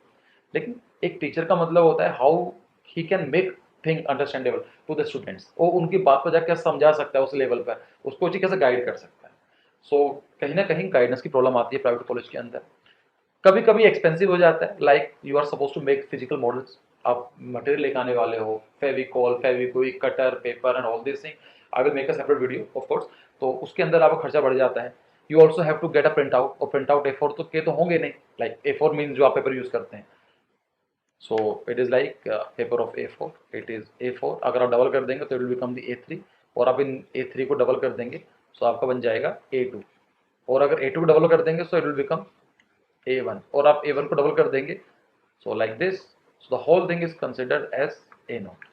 लेकिन एक टीचर का मतलब होता है how he can make thing understandable to the students, वो उनकी बात को जाकर समझा सकता है उस लेवल पर, उसको कैसे गाइड कर सकता है। सो कहीं ना कहीं गाइडेंस की प्रॉब्लम आती है प्राइवेट कॉलेज के अंदर। कभी कभी एक्सपेंसिव हो जाता है, like you are suppose to make physical models, आप मटेरियल लेके आने वाले हो, Fevicol, Fevikwik, cutter, paper and all this thing, I will make a separate video of course. तो उसके अंदर आपका खर्चा बढ़ जाता है। You also have to get a print out, और प्रिंट आउट A4 तो के तो होंगे नहीं, लाइक A4 मीन्स जो आप पेपर यूज करते हैं। सो it is like paper of A4, it is A4, अगर आप डबल कर देंगे तो it will become the A3, और आप इन A3 को डबल कर देंगे तो आपका बन जाएगा A2, और अगर A2 को डबल कर देंगे तो इट विल बिकम A1, और आप A1 को डबल कर देंगे, so like this, so the whole thing is considered as A note.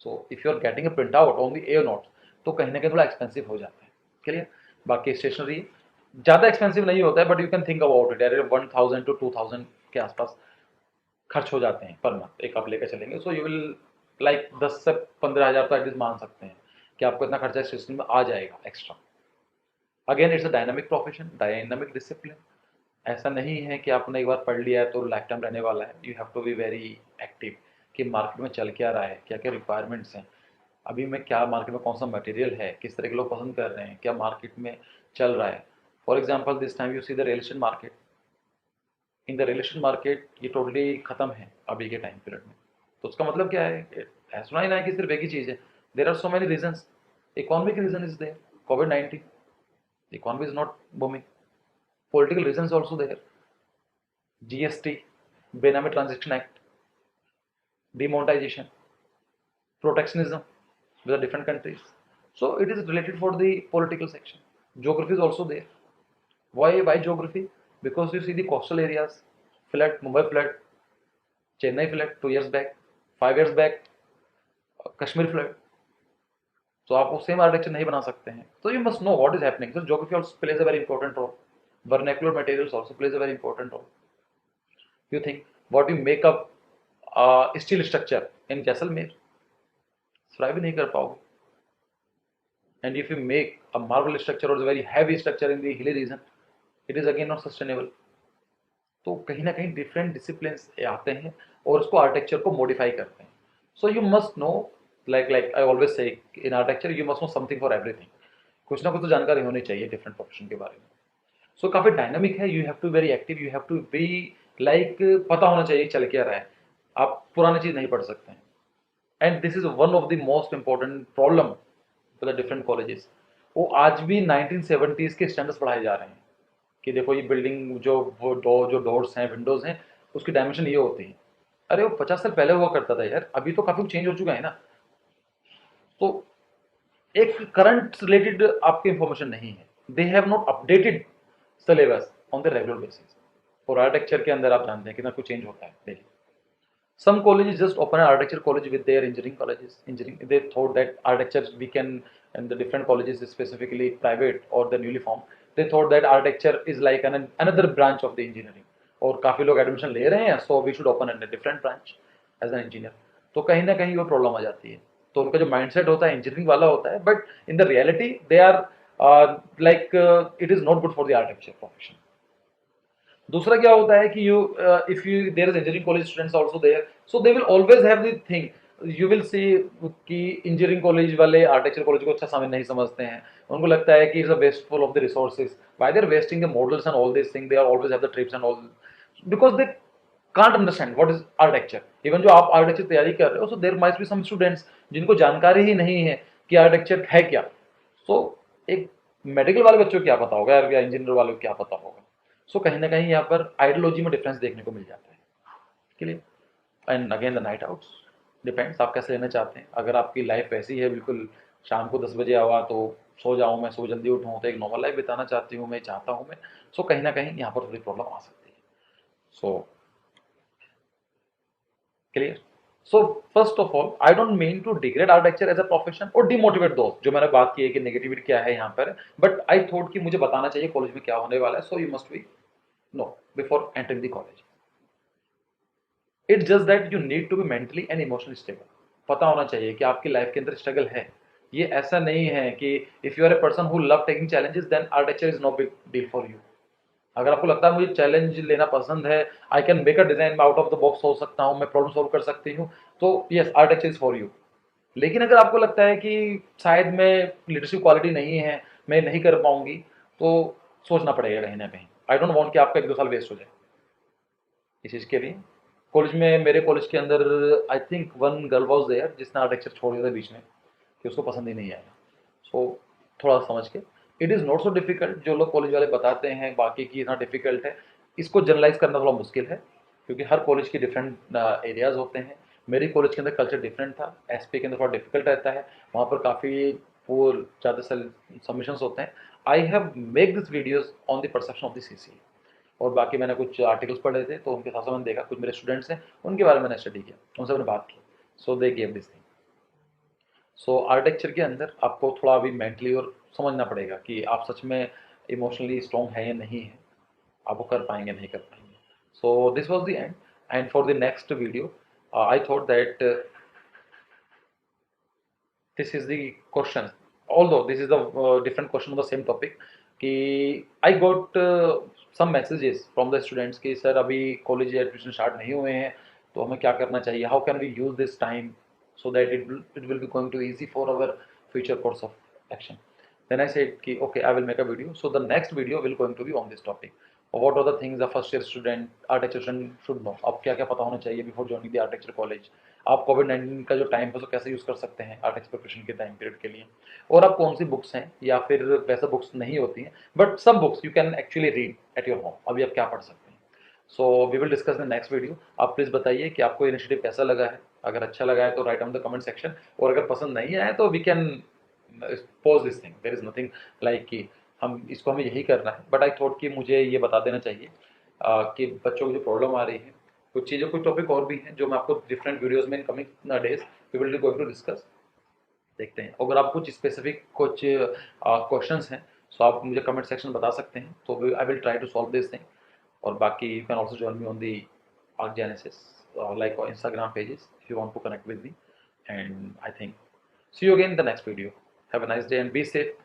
So if you are getting a printout on the A note, तो कहीं ना कहीं थोड़ा एक्सपेंसिव हो जाता है। क्लियर? बाकी स्टेशनरी ज़्यादा एक्सपेंसिव नहीं होता है, but you can think about it, यार 1000 to 2000 के आसपास खर्च हो जाते हैं पर मंथ, एक आप लेकर चलेंगे। सो यू विल लाइक 10 से 15 हज़ार तो एटलीस्ट मान सकते हैं कि आपको इतना खर्चा स्टेशनरी में आ जाएगा extra. Again it's a dynamic profession, dynamic discipline. ऐसा नहीं है कि आपने एक बार पढ़ लिया है तो लाइफ टाइम रहने वाला है। You have to be very active कि मार्केट में चल क्या रहा है, क्या क्या रिक्वायरमेंट्स हैं, अभी में क्या मार्केट में कौन सा मटेरियल है, किस तरह के लोग पसंद कर रहे हैं, क्या मार्केट में चल रहा है। For example this time you see the real estate market, in the real estate market ये टोटली खत्म है अभी के टाइम पीरियड में। तो उसका मतलब क्या है, ऐसा नहीं ना है कि सिर्फ एक ही चीज़ है, there are so many reasons. Economic reason is there, COVID-19, economy is not booming, political reasons also there, GST, Benami Transaction Act, demonetization, protectionism with the different countries. So it is related for the political section. Geography is also there. Why geography? Because you see the coastal areas, flood, Mumbai flood, Chennai flood 2 years back, 5 years back, Kashmir flood. So आप वो सेम आर्किटेक्चर नहीं बना सकते हैं. So you must know what is happening. So geography also plays a very important role. Vernacular materials also plays a very important role. You think what you make up steel structure in Jaisalmer, survive भी नहीं कर पाओगे। And if you make a marble structure और very heavy structure in the hilly region, it is again not sustainable. तो कहीं ना कहीं डिफरेंट डिसिप्लिन आते हैं और उसको आर्किटेक्चर को मॉडिफाई करते हैं। So you must no, like I always say, in architecture you must know something for everything. कुछ ना कुछ तो जानकारी होनी चाहिए डिफरेंट प्रोफेशन के बारे में। सो काफ़ी डायनामिक है, you have to very active, you have to be like, पता होना चाहिए चल क्या रहा है, आप पुरानी चीज़ नहीं पढ़ सकते हैं। And this is one of the most important problem for the different colleges. वो आज भी 1970s के स्टैंडर्ड्स पढ़ाए जा रहे हैं कि देखो ये बिल्डिंग जो डोर्स हैं, विंडोज हैं, उसकी डायमेंशन ये होती है। अरे वो 50 साल पहले हुआ करता था यार, अभी तो काफी चेंज हो चुका है ना। तो एक करंट रिलेटेड आपकी इंफॉर्मेशन नहीं है, they have not updated syllabus on the regular basis. और आर्किटेक्चर के अंदर आप जानते हैं कितना कुछ चेंज होता है daily. Some colleges just open an architecture college with their engineering colleges. Engineering, they thought that architecture we can, and the different colleges, specifically private or the newly formed, they thought that architecture is like another branch of the engineering. और काफी लोग एडमिशन ले रहे हैं, so we should open a different branch as an engineer. तो कहीं ना कहीं वो प्रॉब्लम आ जाती है। तो उनका जो माइंडसेट होता है इंजीनियरिंग वाला होता है, but in the reality they are like it is not good for the architecture profession. दूसरा क्या होता है कि you if you there is engineering college students also there, so they will always have the thing, you will see कि इंजीनियरिंग कॉलेज वाले आर्किटेक्चर कॉलेज को अच्छा समझ नहीं समझते हैं। उनको लगता है कि it's a wasteful of the resources, why they are wasting the models and all this thing, they are always have the trips and all, because they can't understand what is architecture. Even जो आप आर्किटेक्चर तैयारी कर रहे हो, so there might be some students जिनको जानकारी ही नहीं है कि आर्किटेक्चर है क्या। सो एक मेडिकल वाले बच्चों को क्या पता होगा या इंजीनियर वाले को क्या पता होगा। सो कहीं ना कहीं यहाँ पर आइडियोलॉजी में डिफरेंस देखने को मिल जाता है। Clear? And again the night outs depends आप कैसे लेना चाहते हैं। अगर आपकी लाइफ वैसी है बिल्कुल शाम को 10 बजे आवा तो सो जाऊँ मैं, सो जल्दी उठूँ, तो एक नॉर्मल लाइफ बिताना चाहती हूँ मैं, चाहता हूँ मैं, सो कहीं ना कहीं यहाँ पर थोड़ी प्रॉब्लम आ सकती है। So clear? So first of all I don't mean to degrade architecture as a profession और डिमोटिवेट दोस्त, जो मैंने बात की है कि नेगेटिविटी क्या है यहाँ पर, बट आई थॉट कि मुझे बताना चाहिए कॉलेज में क्या होने वाला है। So you must be know before entering the college. It's just that you need to be mentally and emotionally stable. पता होना चाहिए कि आपकी लाइफ के अंदर स्ट्रगल है। ये ऐसा नहीं है कि if you are a person who love taking challenges then architecture is no big deal for you. अगर आपको लगता है मुझे चैलेंज लेना पसंद है, I can make a design, मैं आउट ऑफ द बॉक्स हो सकता हूँ, मैं प्रॉब्लम सॉल्व कर सकती हूँ, तो yes architecture is for you. लेकिन अगर आपको लगता है कि शायद मैं लीडरशिप क्वालिटी नहीं है, मैं नहीं कर पाऊंगी, तो सोचना पड़ेगा कहीं ना कहीं। आई डोंट वांट कि आपका 1-2 साल वेस्ट हो जाए इस चीज़ के लिए। कॉलेज में, मेरे कॉलेज के अंदर I think one girl was there जिसने आर्किटेक्चर छोड़ दिया था बीच में कि उसको पसंद ही नहीं आया। सो थोड़ा समझ के, it is not so difficult जो लोग कॉलेज वाले बताते हैं बाकी की इतना डिफिकल्ट है, इसको जनरलाइज करना थोड़ा मुश्किल है क्योंकि हर कॉलेज के डिफरेंट एरियाज होते हैं। मेरी कॉलेज के अंदर कल्चर डिफरेंट था, एसपी के अंदर थोड़ा डिफिकल्ट रहता है, वहाँ पर काफ़ी वो ज़्यादा सबमिशंस होते हैं। I have make this videos on the perception of the CC, और बाकी मैंने कुछ आर्टिकल्स पढ़े थे तो उनके हिसाब से मैंने देखा, कुछ मेरे स्टूडेंट्स हैं उनके बारे में मैंने स्टडी किया, उनसे मैंने बात की, so they give this thing. So architecture के अंदर आपको थोड़ा अभी मेंटली और समझना पड़ेगा कि आप सच में इमोशनली स्ट्रॉन्ग है या नहीं है, आप वो कर पाएंगे नहीं कर पाएंगे। So this was the end, and for the next video I thought that this is the question, although this is the different question on the same topic कि I got some messages from the students कि सर अभी कॉलेज एडमिशन स्टार्ट नहीं हुए हैं तो हमें क्या करना चाहिए, how can we use this time so that it will be going to easy for our future course of action. Then I said कि okay, I will make a video, so the next video will going to be on this topic. What are the things a first year student, architecture student should know, अब क्या क्या पता होना चाहिए before joining the architecture college, आप कोविड-19 का जो टाइम है उसको कैसे यूज़ कर सकते हैं आर्टिक्स प्रिपरेशन के टाइम पीरियड के लिए, और आप कौन सी बुक्स हैं या फिर वैसे बुक्स नहीं होती हैं बट सब books you can actually read at your home, अभी आप क्या पढ़ सकते हैं। So we will discuss in next video. आप प्लीज़ बताइए कि आपको इनिशिएटिव कैसा लगा है, अगर अच्छा लगा है तो write on the comment section, और अगर पसंद नहीं आया तो we can pause this thing, there is nothing like कि हम इसको हमें यही करना है, बट आई थॉट कि मुझे ये बता देना चाहिए कि बच्चों को जो प्रॉब्लम आ रही है, कुछ चीज़ें, कुछ टॉपिक और भी हैं जो मैं आपको डिफरेंट वीडियोस में in coming days we will going to discuss. देखते हैं, अगर आप कुछ स्पेसिफिक कुछ क्वेश्चंस हैं सो आप मुझे कमेंट सेक्शन बता सकते हैं, तो I will try to solve this thing. और बाकी you can also join me on the Archgenesis like Instagram pages if you want to connect with me, and I think see you again in the next video. Have a nice day and be safe.